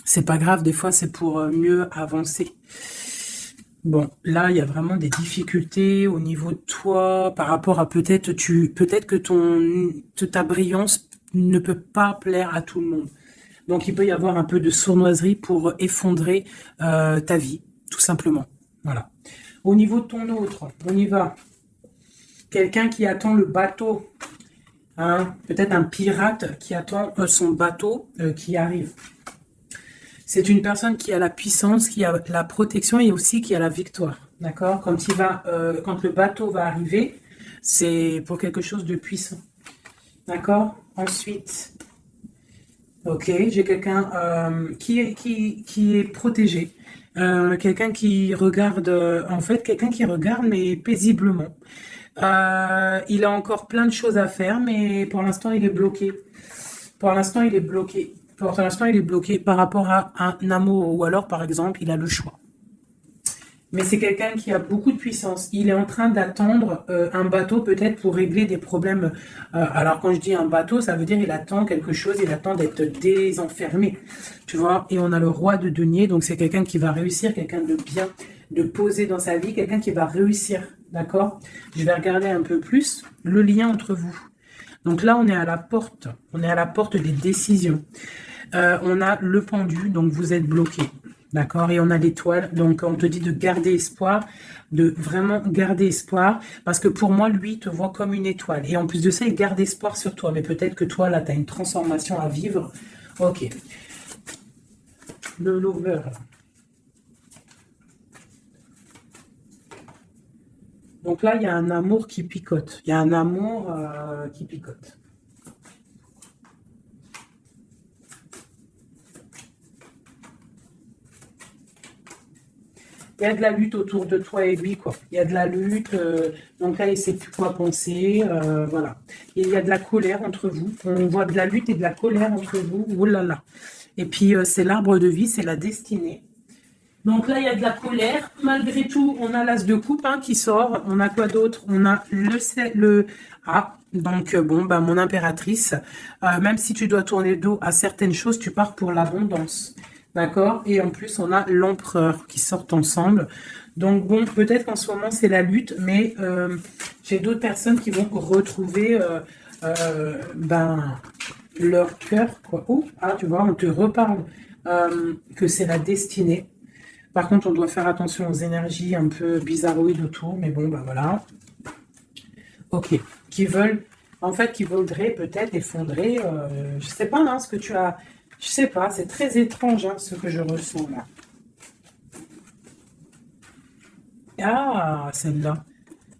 C'est pas grave, des fois, c'est pour mieux avancer. Bon, là, il y a vraiment des difficultés au niveau de toi, par rapport à peut-être que ta brillance ne peut pas plaire à tout le monde. Donc, il peut y avoir un peu de sournoiserie pour effondrer ta vie, tout simplement. Voilà. Au niveau de ton autre, on y va. Quelqu'un qui attend le bateau. Hein, peut-être un pirate qui attend son bateau qui arrive. C'est une personne qui a la puissance, qui a la protection et aussi qui a la victoire. D'accord? Quand le bateau va arriver, c'est pour quelque chose de puissant. D'accord? Ensuite, ok, j'ai quelqu'un qui est protégé. Quelqu'un qui regarde, quelqu'un qui regarde, mais paisiblement. Il a encore plein de choses à faire, mais pour l'instant, il est bloqué. Pour l'instant, il est bloqué. Pour l'instant, il est bloqué par rapport à un amour, ou alors, par exemple, il a le choix. Mais c'est quelqu'un qui a beaucoup de puissance. Il est en train d'attendre un bateau peut-être pour régler des problèmes. Alors quand je dis un bateau, ça veut dire il attend quelque chose, il attend d'être désenfermé. Tu vois, et on a le roi de denier, donc c'est quelqu'un qui va réussir, quelqu'un de bien, de posé dans sa vie, quelqu'un qui va réussir. D'accord? Je vais regarder un peu plus le lien entre vous. Donc là, on est à la porte. On est à la porte des décisions. On a le pendu, donc vous êtes bloqué. D'accord? Et on a l'étoile, donc on te dit de garder espoir, de vraiment garder espoir, parce que pour moi, lui, il te voit comme une étoile. Et en plus de ça, il garde espoir sur toi. Mais peut-être que toi, là, tu as une transformation à vivre. Ok. Le lover. Donc là, il y a un amour qui picote. Il y a un amour qui picote. Il y a de la lutte autour de toi et lui, quoi. Il y a de la lutte, donc là, il ne sait plus quoi penser, voilà. Et il y a de la colère entre vous. On voit de la lutte et de la colère entre vous. Oh là là. Et puis, c'est l'arbre de vie, c'est la destinée. Donc là, il y a de la colère. Malgré tout, on a l'as de coupe hein, qui sort. On a quoi d'autre? On a le... Ah, donc bon, bah, mon impératrice. Même si tu dois tourner le dos à certaines choses, tu pars pour l'abondance. D'accord? Et en plus, on a l'empereur qui sortent ensemble. Donc bon, peut-être qu'en ce moment, c'est la lutte, mais j'ai d'autres personnes qui vont retrouver leur cœur. Quoi. Oh, ah, tu vois, on te reparle que c'est la destinée. Par contre, on doit faire attention aux énergies un peu bizarroïdes autour, mais bon, bah voilà. Ok, qui voudraient peut-être effondrer, je sais pas, hein, ce que tu as... Je sais pas, c'est très étrange hein, ce que je ressens là. Ah, celle-là.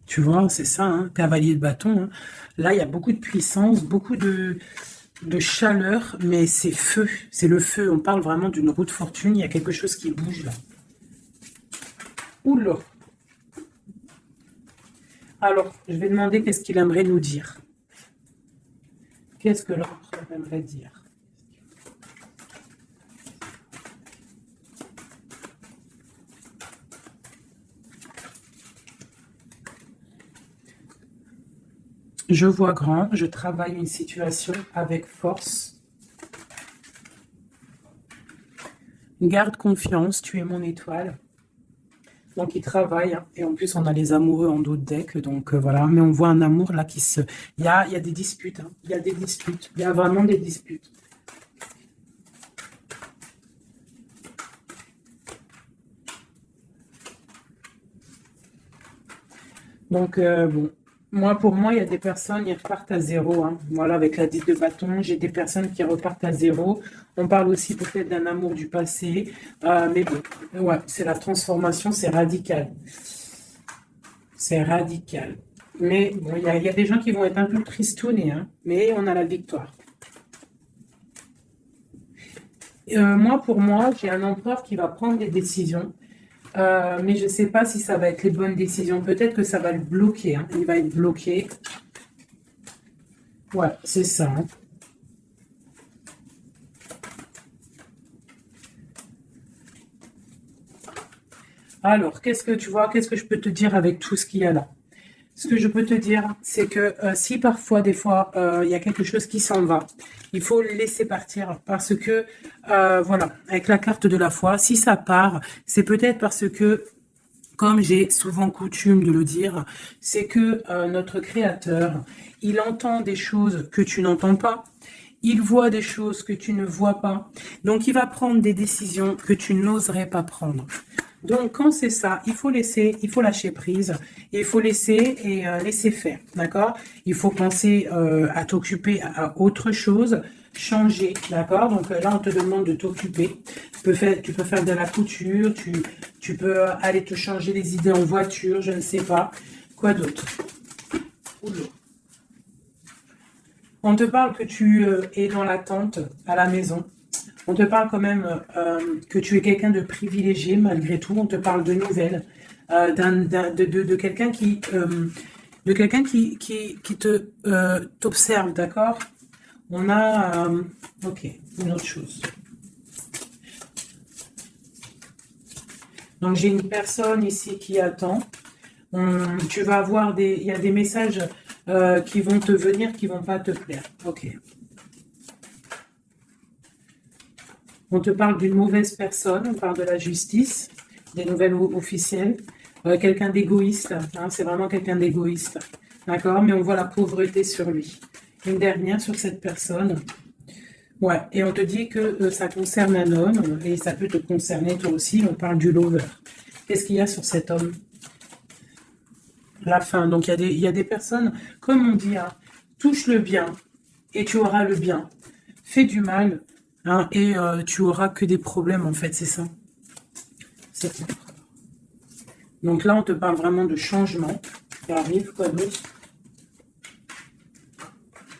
Tu vois, c'est ça, hein, cavalier de bâton. Hein. Là, il y a beaucoup de puissance, beaucoup de chaleur, mais c'est feu. C'est le feu. On parle vraiment d'une roue de fortune. Il y a quelque chose qui bouge là. Oula. Alors, je vais demander qu'est-ce qu'il aimerait nous dire. Qu'est-ce que l'empereur aimerait dire? Je vois grand, je travaille une situation avec force. Garde confiance, tu es mon étoile. Donc, il travaille, hein. Et en plus, on a les amoureux en dos de deck. Donc, voilà. Mais on voit un amour là qui se... il y a des disputes, hein. Il y a des disputes. Il y a vraiment des disputes. Donc, bon. Pour moi, il y a des personnes, ils repartent à zéro, hein. Voilà, avec la 10 de bâton, j'ai des personnes qui repartent à zéro. On parle aussi peut-être d'un amour du passé. Mais bon, ouais, c'est la transformation, c'est radical. C'est radical. Mais bon, il y a des gens qui vont être un peu tristounés, hein, mais on a la victoire. Pour moi, j'ai un empereur qui va prendre des décisions, mais je ne sais pas si ça va être les bonnes décisions. Peut-être que ça va le bloquer, hein. Il va être bloqué. Ouais, c'est ça, hein. Alors, qu'est-ce que tu vois? Qu'est-ce que je peux te dire avec tout ce qu'il y a là? Ce que je peux te dire, c'est que si parfois, des fois, il y a quelque chose qui s'en va, il faut le laisser partir parce que, voilà, avec la carte de la foi, si ça part, c'est peut-être parce que, comme j'ai souvent coutume de le dire, c'est que notre Créateur, il entend des choses que tu n'entends pas. Il voit des choses que tu ne vois pas. Donc, il va prendre des décisions que tu n'oserais pas prendre. Donc, quand c'est ça, il faut laisser, il faut lâcher prise, il faut laisser et laisser faire, d'accord? Il faut penser à t'occuper à autre chose, changer, d'accord? Donc là, on te demande de t'occuper. Tu peux faire de la couture, tu peux aller te changer les idées en voiture, je ne sais pas. Quoi d'autre? Oula. On te parle que tu es dans l'attente à la maison. On te parle quand même que tu es quelqu'un de privilégié malgré tout. On te parle de nouvelles, de quelqu'un qui te t'observe, d'accord? On a ok, une autre chose. Donc j'ai une personne ici qui attend. Tu vas avoir il y a des messages qui vont te venir, qui vont pas te plaire. Ok. On te parle d'une mauvaise personne, on parle de la justice, des nouvelles officielles, quelqu'un d'égoïste, hein, c'est vraiment quelqu'un d'égoïste, d'accord? Mais on voit la pauvreté sur lui. Une dernière sur cette personne. Ouais, et on te dit que ça concerne un homme, et ça peut te concerner toi aussi, on parle du lover. Qu'est-ce qu'il y a sur cet homme? La fin. Donc il y a des personnes, comme on dit, hein, touche le bien, et tu auras le bien. Fais du mal, hein, et tu auras que des problèmes, en fait, c'est ça. C'est ça. Donc là, on te parle vraiment de changement qui arrive, quoi d'autre?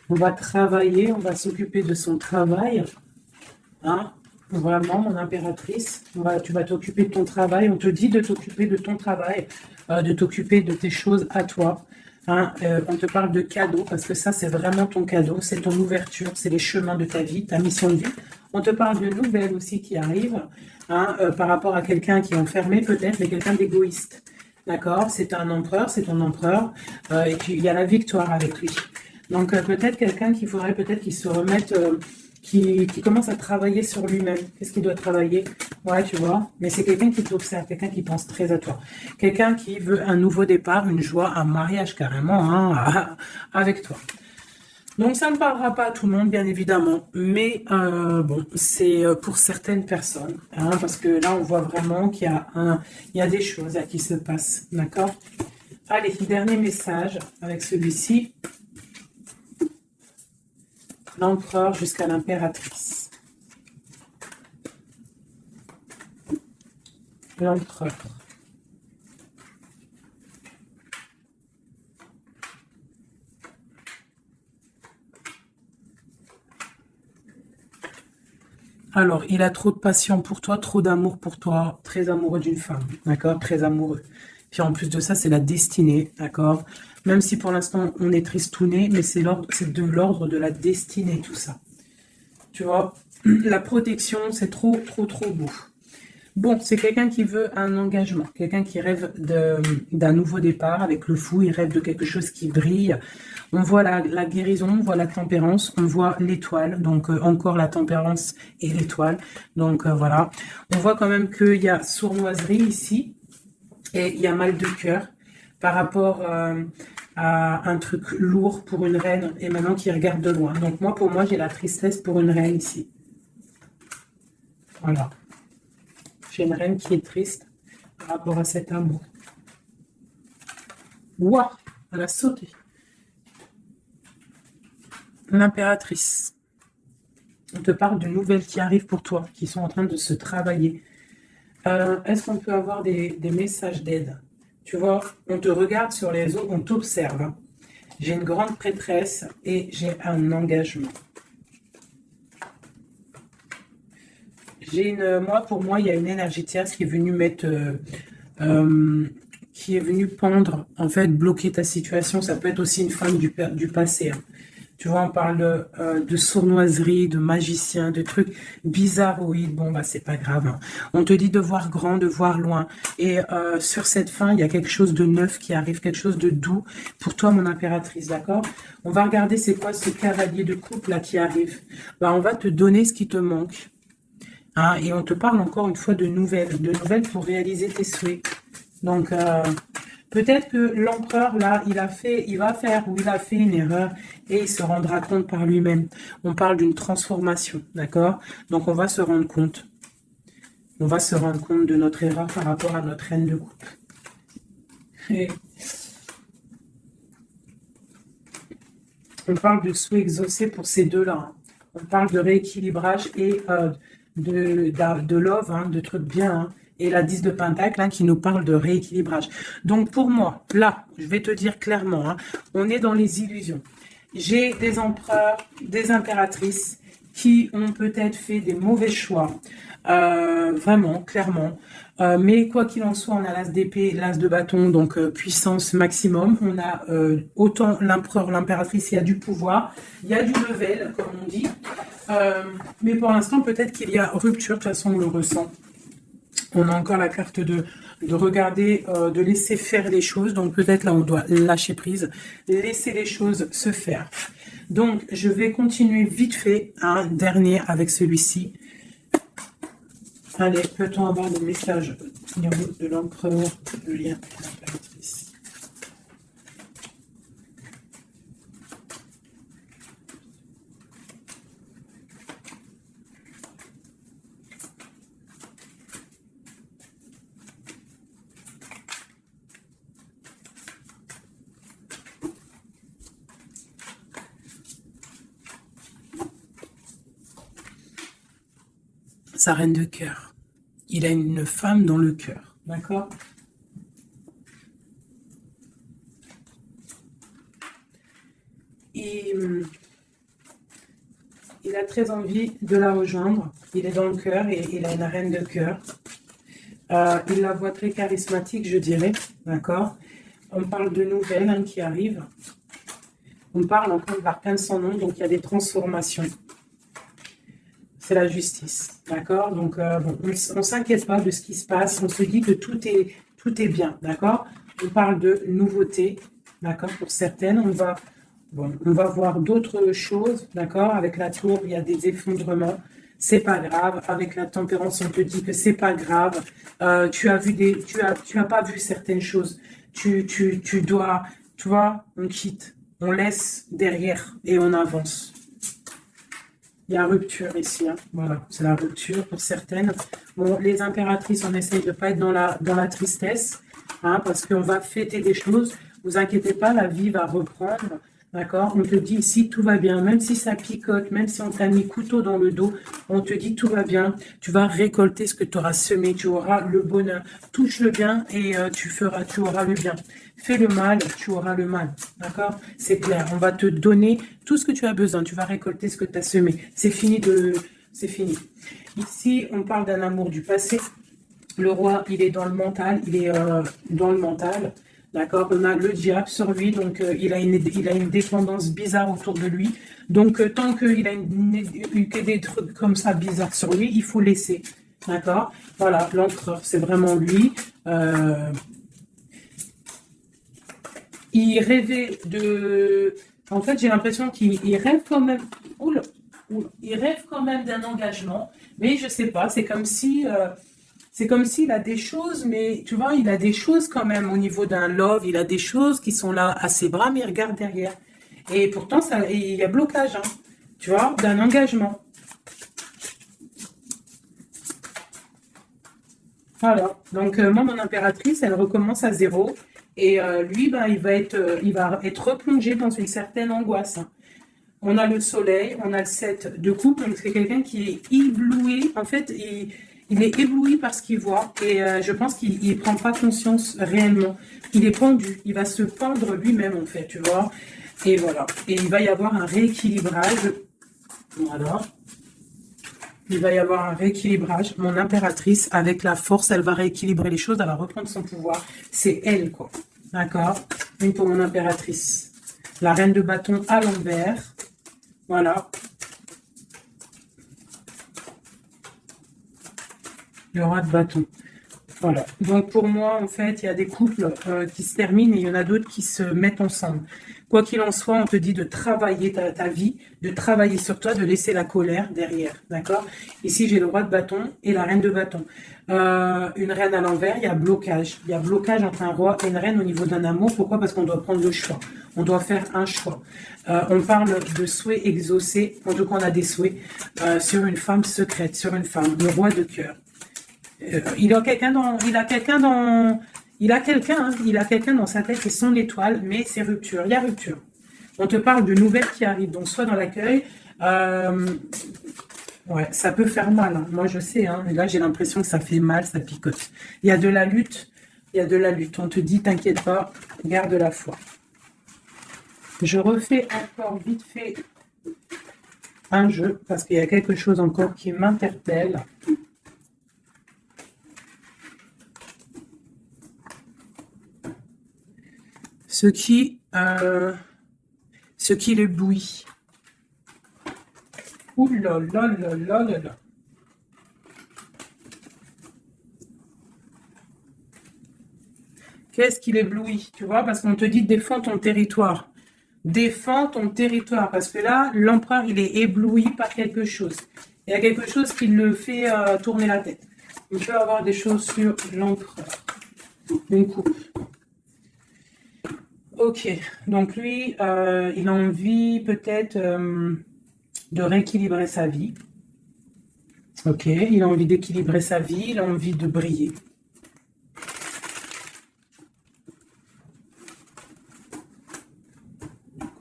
On va travailler, on va s'occuper de son travail, hein. Vraiment, mon impératrice, tu vas t'occuper de ton travail. On te dit de t'occuper de ton travail, de t'occuper de tes choses à toi, hein. On te parle de cadeau parce que ça, c'est vraiment ton cadeau, c'est ton ouverture, c'est les chemins de ta vie, ta mission de vie. On te parle de nouvelles aussi qui arrivent, hein, par rapport à quelqu'un qui est enfermé peut-être, mais quelqu'un d'égoïste. D'accord? C'est un empereur, c'est ton empereur, et puis il y a la victoire avec lui. Donc peut-être quelqu'un qu'il faudrait peut-être qu'il se remette, qui commence à travailler sur lui-même. Qu'est-ce qu'il doit travailler? Ouais, tu vois. Mais c'est quelqu'un qui t'observe, quelqu'un qui pense très à toi. Quelqu'un qui veut un nouveau départ, une joie, un mariage carrément, hein, avec toi. Donc ça ne parlera pas à tout le monde, bien évidemment, mais bon, c'est pour certaines personnes, hein, parce que là, on voit vraiment il y a des choses qui se passent, d'accord? Allez, dernier message avec celui-ci. L'empereur jusqu'à l'impératrice. L'empereur. Alors, il a trop de passion pour toi, trop d'amour pour toi, très amoureux d'une femme, d'accord? Très amoureux. Puis en plus de ça, c'est la destinée, d'accord? Même si pour l'instant, on est tristouné, mais c'est de l'ordre de la destinée, tout ça. Tu vois? La protection, c'est trop, trop, trop beau. Bon, c'est quelqu'un qui veut un engagement, quelqu'un qui rêve d'un nouveau départ avec le fou, il rêve de quelque chose qui brille. On voit la guérison, on voit la tempérance, on voit l'étoile, donc encore la tempérance et l'étoile. Donc voilà, on voit quand même qu'il y a sournoiserie ici et il y a mal de cœur par rapport à un truc lourd pour une reine et maintenant qui regarde de loin. Donc moi, pour moi, j'ai la tristesse pour une reine ici. Voilà. J'ai une reine qui est triste par rapport à cet amour. Waouh, elle a sauté. L'impératrice. On te parle de nouvelles qui arrivent pour toi, qui sont en train de se travailler. Est-ce qu'on peut avoir des messages d'aide? Tu vois, on te regarde sur les réseaux, on t'observe. Hein. J'ai une grande prêtresse et j'ai un engagement. Pour moi, il y a une énergie tierce qui est venue mettre, qui est venue pendre, en fait, bloquer ta situation. Ça peut être aussi une femme du passé. Hein. Tu vois, on parle de sournoiserie, de magicien, de trucs bizarroïdes. Bon, bah, c'est pas grave. Hein. On te dit de voir grand, de voir loin. Et sur cette fin, il y a quelque chose de neuf qui arrive, quelque chose de doux pour toi, mon impératrice, d'accord? On va regarder c'est quoi ce cavalier de coupe là qui arrive. Bah, on va te donner ce qui te manque. Hein, et on te parle encore une fois de nouvelles pour réaliser tes souhaits. Donc, peut-être que l'empereur, là, il a fait une erreur et il se rendra compte par lui-même. On parle d'une transformation, d'accord? Donc, on va se rendre compte. On va se rendre compte de notre erreur par rapport à notre reine de coupe. Et on parle de souhaits exaucés pour ces deux-là. Hein. On parle de rééquilibrage et de love, hein, de trucs bien, hein, et la 10 de Pentacle hein, qui nous parle de rééquilibrage. Donc pour moi, là, je vais te dire clairement, hein, on est dans les illusions. J'ai des empereurs, des impératrices qui ont peut-être fait des mauvais choix, vraiment, clairement. Mais quoi qu'il en soit, on a l'as d'épée, l'as de bâton, donc puissance maximum. On a autant l'empereur, l'impératrice, il y a du pouvoir, il y a du level, comme on dit. Mais pour l'instant, peut-être qu'il y a rupture, de toute façon, on le ressent. On a encore la carte de regarder, de laisser faire les choses. Donc peut-être là, on doit lâcher prise, laisser les choses se faire. Donc, je vais continuer vite fait, un dernier avec celui-ci. Allez, peut-on avoir des messages au niveau de l'empereur, le lien avec l'impératrice? Sa reine de cœur. Il a une femme dans le cœur, d'accord? Il a très envie de la rejoindre. Il est dans le cœur et il a une reine de cœur. Il la voit très charismatique, je dirais, d'accord? On parle de nouvelles hein, qui arrivent. On parle encore de l'arcane sans nom, donc il y a des transformations. C'est la justice, d'accord? Donc, bon, on ne s'inquiète pas de ce qui se passe, on se dit que tout est bien, d'accord? On parle de nouveautés, d'accord? Pour certaines, on va voir d'autres choses, d'accord? Avec la tour, il y a des effondrements, c'est pas grave. Avec la tempérance, on te dit que c'est pas grave. Tu as pas vu certaines choses. Tu dois, tu vois, on quitte, on laisse derrière et on avance. Il y a rupture ici, hein. Voilà, c'est la rupture pour certaines. Bon, les impératrices, on essaye de ne pas être dans la tristesse, hein, parce qu'on va fêter des choses. Vous inquiétez pas, la vie va reprendre, d'accord? On te dit ici, tout va bien, même si ça picote, même si on t'a mis couteau dans le dos, on te dit tout va bien. Tu vas récolter ce que tu auras semé, tu auras le bonheur. Touche le bien et tu auras le bien. Fais le mal, tu auras le mal, d'accord? C'est clair, on va te donner tout ce que tu as besoin. Tu vas récolter ce que tu as semé. C'est fini c'est fini. Ici, on parle d'un amour du passé. Le roi, il est dans le mental, il est dans le mental. D'accord, on a le diable sur lui, donc il a une dépendance bizarre autour de lui. Donc tant qu'il a que des trucs comme ça bizarres sur lui, il faut laisser. D'accord, voilà, l'empereur, c'est vraiment lui. Il rêvait de... En fait, j'ai l'impression qu'il rêve quand même... Oula, il rêve quand même d'un engagement, mais je sais pas, c'est comme si... c'est comme s'il a des choses, mais tu vois, il a des choses quand même au niveau d'un love, il a des choses qui sont là à ses bras, mais il regarde derrière. Et pourtant, ça, il y a blocage, hein, tu vois, d'un engagement. Voilà. Donc, moi, mon impératrice, elle recommence à zéro. Et lui, ben, il va être replongé dans une certaine angoisse, hein. On a le soleil, on a le 7 de coupe, donc c'est quelqu'un qui est ébloui. En fait, il est ébloui par ce qu'il voit et je pense qu'il ne prend pas conscience réellement. Il est pendu, il va se pendre lui-même en fait, tu vois. Et voilà. Et il va y avoir un rééquilibrage. Voilà. Il va y avoir un rééquilibrage. Mon impératrice, avec la force, elle va rééquilibrer les choses, elle va reprendre son pouvoir. C'est elle, quoi. D'accord? Une pour mon impératrice. La reine de bâton à l'envers. Voilà. Le roi de bâton. Voilà. Donc pour moi, en fait, il y a des couples qui se terminent et il y en a d'autres qui se mettent ensemble. Quoi qu'il en soit, on te dit de travailler ta vie, de travailler sur toi, de laisser la colère derrière. D'accord? Ici, j'ai le roi de bâton et la reine de bâton. Une reine à l'envers, il y a blocage. Il y a blocage entre un roi et une reine au niveau d'un amour. Pourquoi? Parce qu'on doit prendre le choix. On doit faire un choix. On parle de souhaits exaucés. En tout cas, on a des souhaits sur une femme secrète, sur une femme, le roi de cœur. Il a quelqu'un dans sa tête et son étoile, mais c'est rupture. Il y a rupture. On te parle de nouvelles qui arrivent, donc soit dans l'accueil. Ouais, ça peut faire mal, hein. Moi, je sais, hein, mais là, j'ai l'impression que ça fait mal, ça picote. Il y a de la lutte. Il y a de la lutte. On te dit, t'inquiète pas, garde la foi. Je refais encore vite fait un jeu parce qu'il y a quelque chose encore qui m'interpelle. Ce qui l'éblouit. Ouh là là là là là là. Qu'est-ce qui l'éblouit? Tu vois, parce qu'on te dit défends ton territoire. Défends ton territoire. Parce que là, l'empereur, il est ébloui par quelque chose. Il y a quelque chose qui le fait tourner la tête. On peut avoir des choses sur l'empereur. Une coupe. Ok, donc lui, il a envie peut-être de rééquilibrer sa vie. Ok, il a envie d'équilibrer sa vie, il a envie de briller.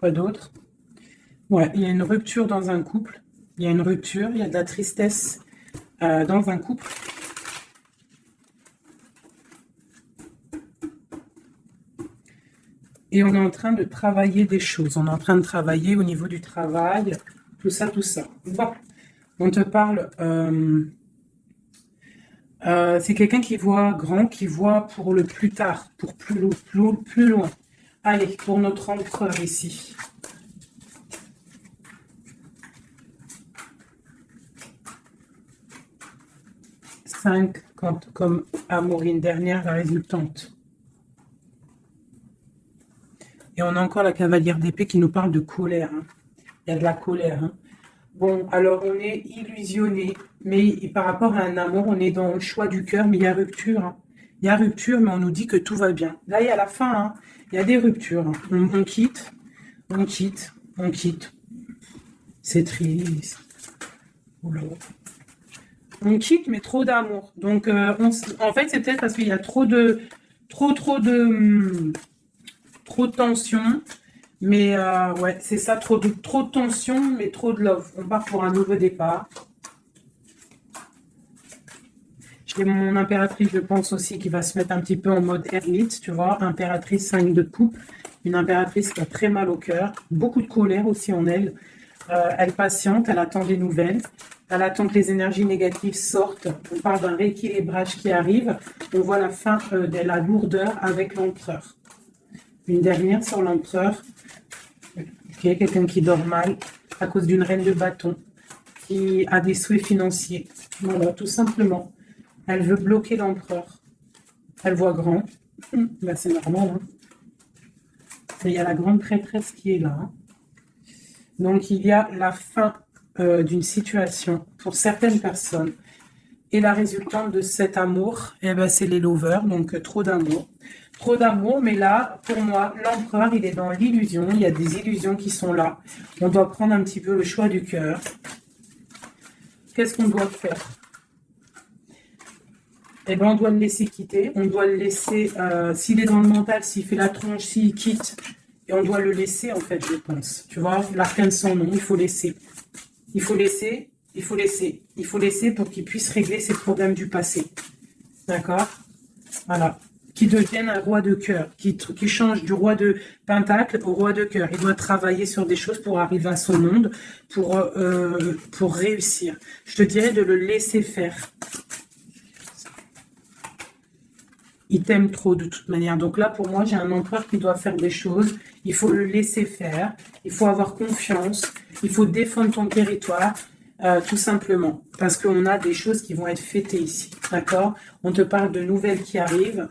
Quoi d'autre? Ouais, il y a une rupture dans un couple. Il y a une rupture, il y a de la tristesse dans un couple. Et on est en train de travailler des choses. On est en train de travailler au niveau du travail, tout ça, tout ça. Bon, on te parle... c'est quelqu'un qui voit grand, qui voit pour le plus tard, pour plus loin. Allez, pour notre empereur ici. Cinq comme Amorine, dernière, la résultante. Et on a encore la cavalière d'épée qui nous parle de colère, hein. Il y a de la colère, hein. Bon, alors on est illusionné, mais par rapport à un amour, on est dans le choix du cœur, mais il y a rupture, hein. Il y a rupture, mais on nous dit que tout va bien. Là, il y a la fin, hein. Il y a des ruptures, hein. On quitte, on quitte, on quitte. C'est triste. Oula. On quitte, mais trop d'amour. Donc, en fait, c'est peut-être parce qu'il y a trop de tension. Mais ouais, c'est ça, trop de tension, mais trop de love. On part pour un nouveau départ. J'ai mon impératrice, je pense aussi, qui va se mettre un petit peu en mode ermite, tu vois. Impératrice 5 de coupe. Une impératrice qui a très mal au cœur. Beaucoup de colère aussi en elle. Elle patiente, elle attend des nouvelles. Elle attend que les énergies négatives sortent. On parle d'un rééquilibrage qui arrive. On voit la fin de la lourdeur avec l'empereur. Une dernière sur l'empereur. Okay, quelqu'un qui dort mal à cause d'une reine de bâton, qui a des souhaits financiers. Voilà, tout simplement. Elle veut bloquer l'empereur. Elle voit grand. Ben, c'est normal. Hein. Il y a la grande prêtresse qui est là. Hein. Donc, il y a la fin d'une situation pour certaines personnes. Et la résultante de cet amour, eh ben, c'est les lovers, donc trop d'amour. Trop d'amour, mais là, pour moi, l'empereur, il est dans l'illusion. Il y a des illusions qui sont là. On doit prendre un petit peu le choix du cœur. Qu'est-ce qu'on doit faire? Eh bien, on doit le laisser quitter. On doit le laisser, s'il est dans le mental, s'il fait la tronche, s'il quitte. Et on doit le laisser, en fait, je pense. Tu vois, l'arcane sans nom, il faut laisser. Il faut laisser, il faut laisser. Il faut laisser pour qu'il puisse régler ses problèmes du passé. D'accord? Voilà. Qui devienne un roi de cœur, qui change du roi de pentacle au roi de cœur. Il doit travailler sur des choses pour arriver à son monde, pour réussir. Je te dirais de le laisser faire. Il t'aime trop de toute manière. Donc là, pour moi, j'ai un empereur qui doit faire des choses. Il faut le laisser faire. Il faut avoir confiance. Il faut défendre ton territoire. Tout simplement, parce qu'on a des choses qui vont être fêtées ici, d'accord? On te parle de nouvelles qui arrivent,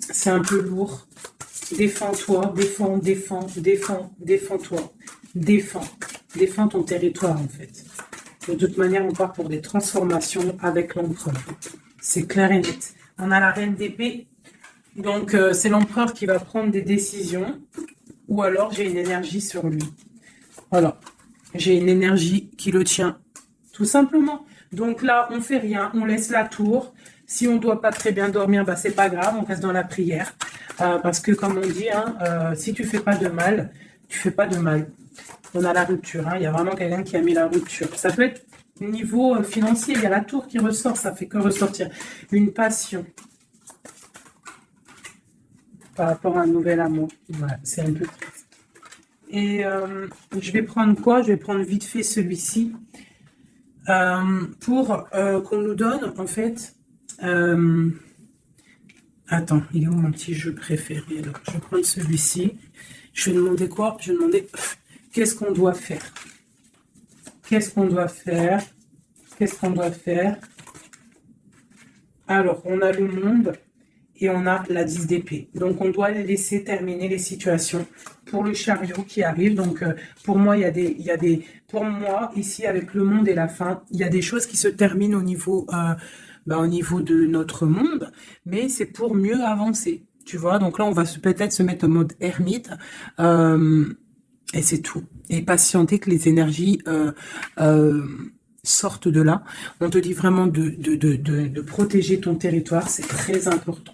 c'est un peu lourd. Défends-toi, défends-toi, défends ton territoire en fait. De toute manière, on part pour des transformations avec l'empereur, c'est clair et net. On a la reine d'épée, donc c'est l'empereur qui va prendre des décisions, ou alors j'ai une énergie sur lui, voilà. J'ai une énergie qui le tient, tout simplement. Donc là, on fait rien, on laisse la tour. Si on ne doit pas très bien dormir, bah, c'est pas grave, on reste dans la prière. Parce que comme on dit, hein, si tu fais pas de mal, tu fais pas de mal. On a la rupture, hein, il y a vraiment quelqu'un qui a mis la rupture. Ça peut être niveau financier, il y a la tour qui ressort, ça fait que ressortir. Une passion par rapport à un nouvel amour. Voilà, c'est un peu triste. Et je vais prendre quoi? Je vais prendre vite fait celui-ci pour qu'on nous donne en fait. Attends, il est où mon petit jeu préféré? Alors, je vais prendre celui-ci. Je vais demander quoi? Je vais demander qu'est-ce qu'on doit faire? Qu'est-ce qu'on doit faire? Qu'est-ce qu'on doit faire? Alors, on a le monde. Et on a la 10 d'épée. Donc, on doit laisser terminer les situations pour le chariot qui arrive. Donc, pour moi, pour moi, ici, avec le monde et la fin, il y a des choses qui se terminent au niveau de notre monde, mais c'est pour mieux avancer. Tu vois, donc là, on va peut-être se mettre en mode ermite, et c'est tout. Et patienter que les énergies sortent de là. On te dit vraiment de protéger ton territoire, c'est très important.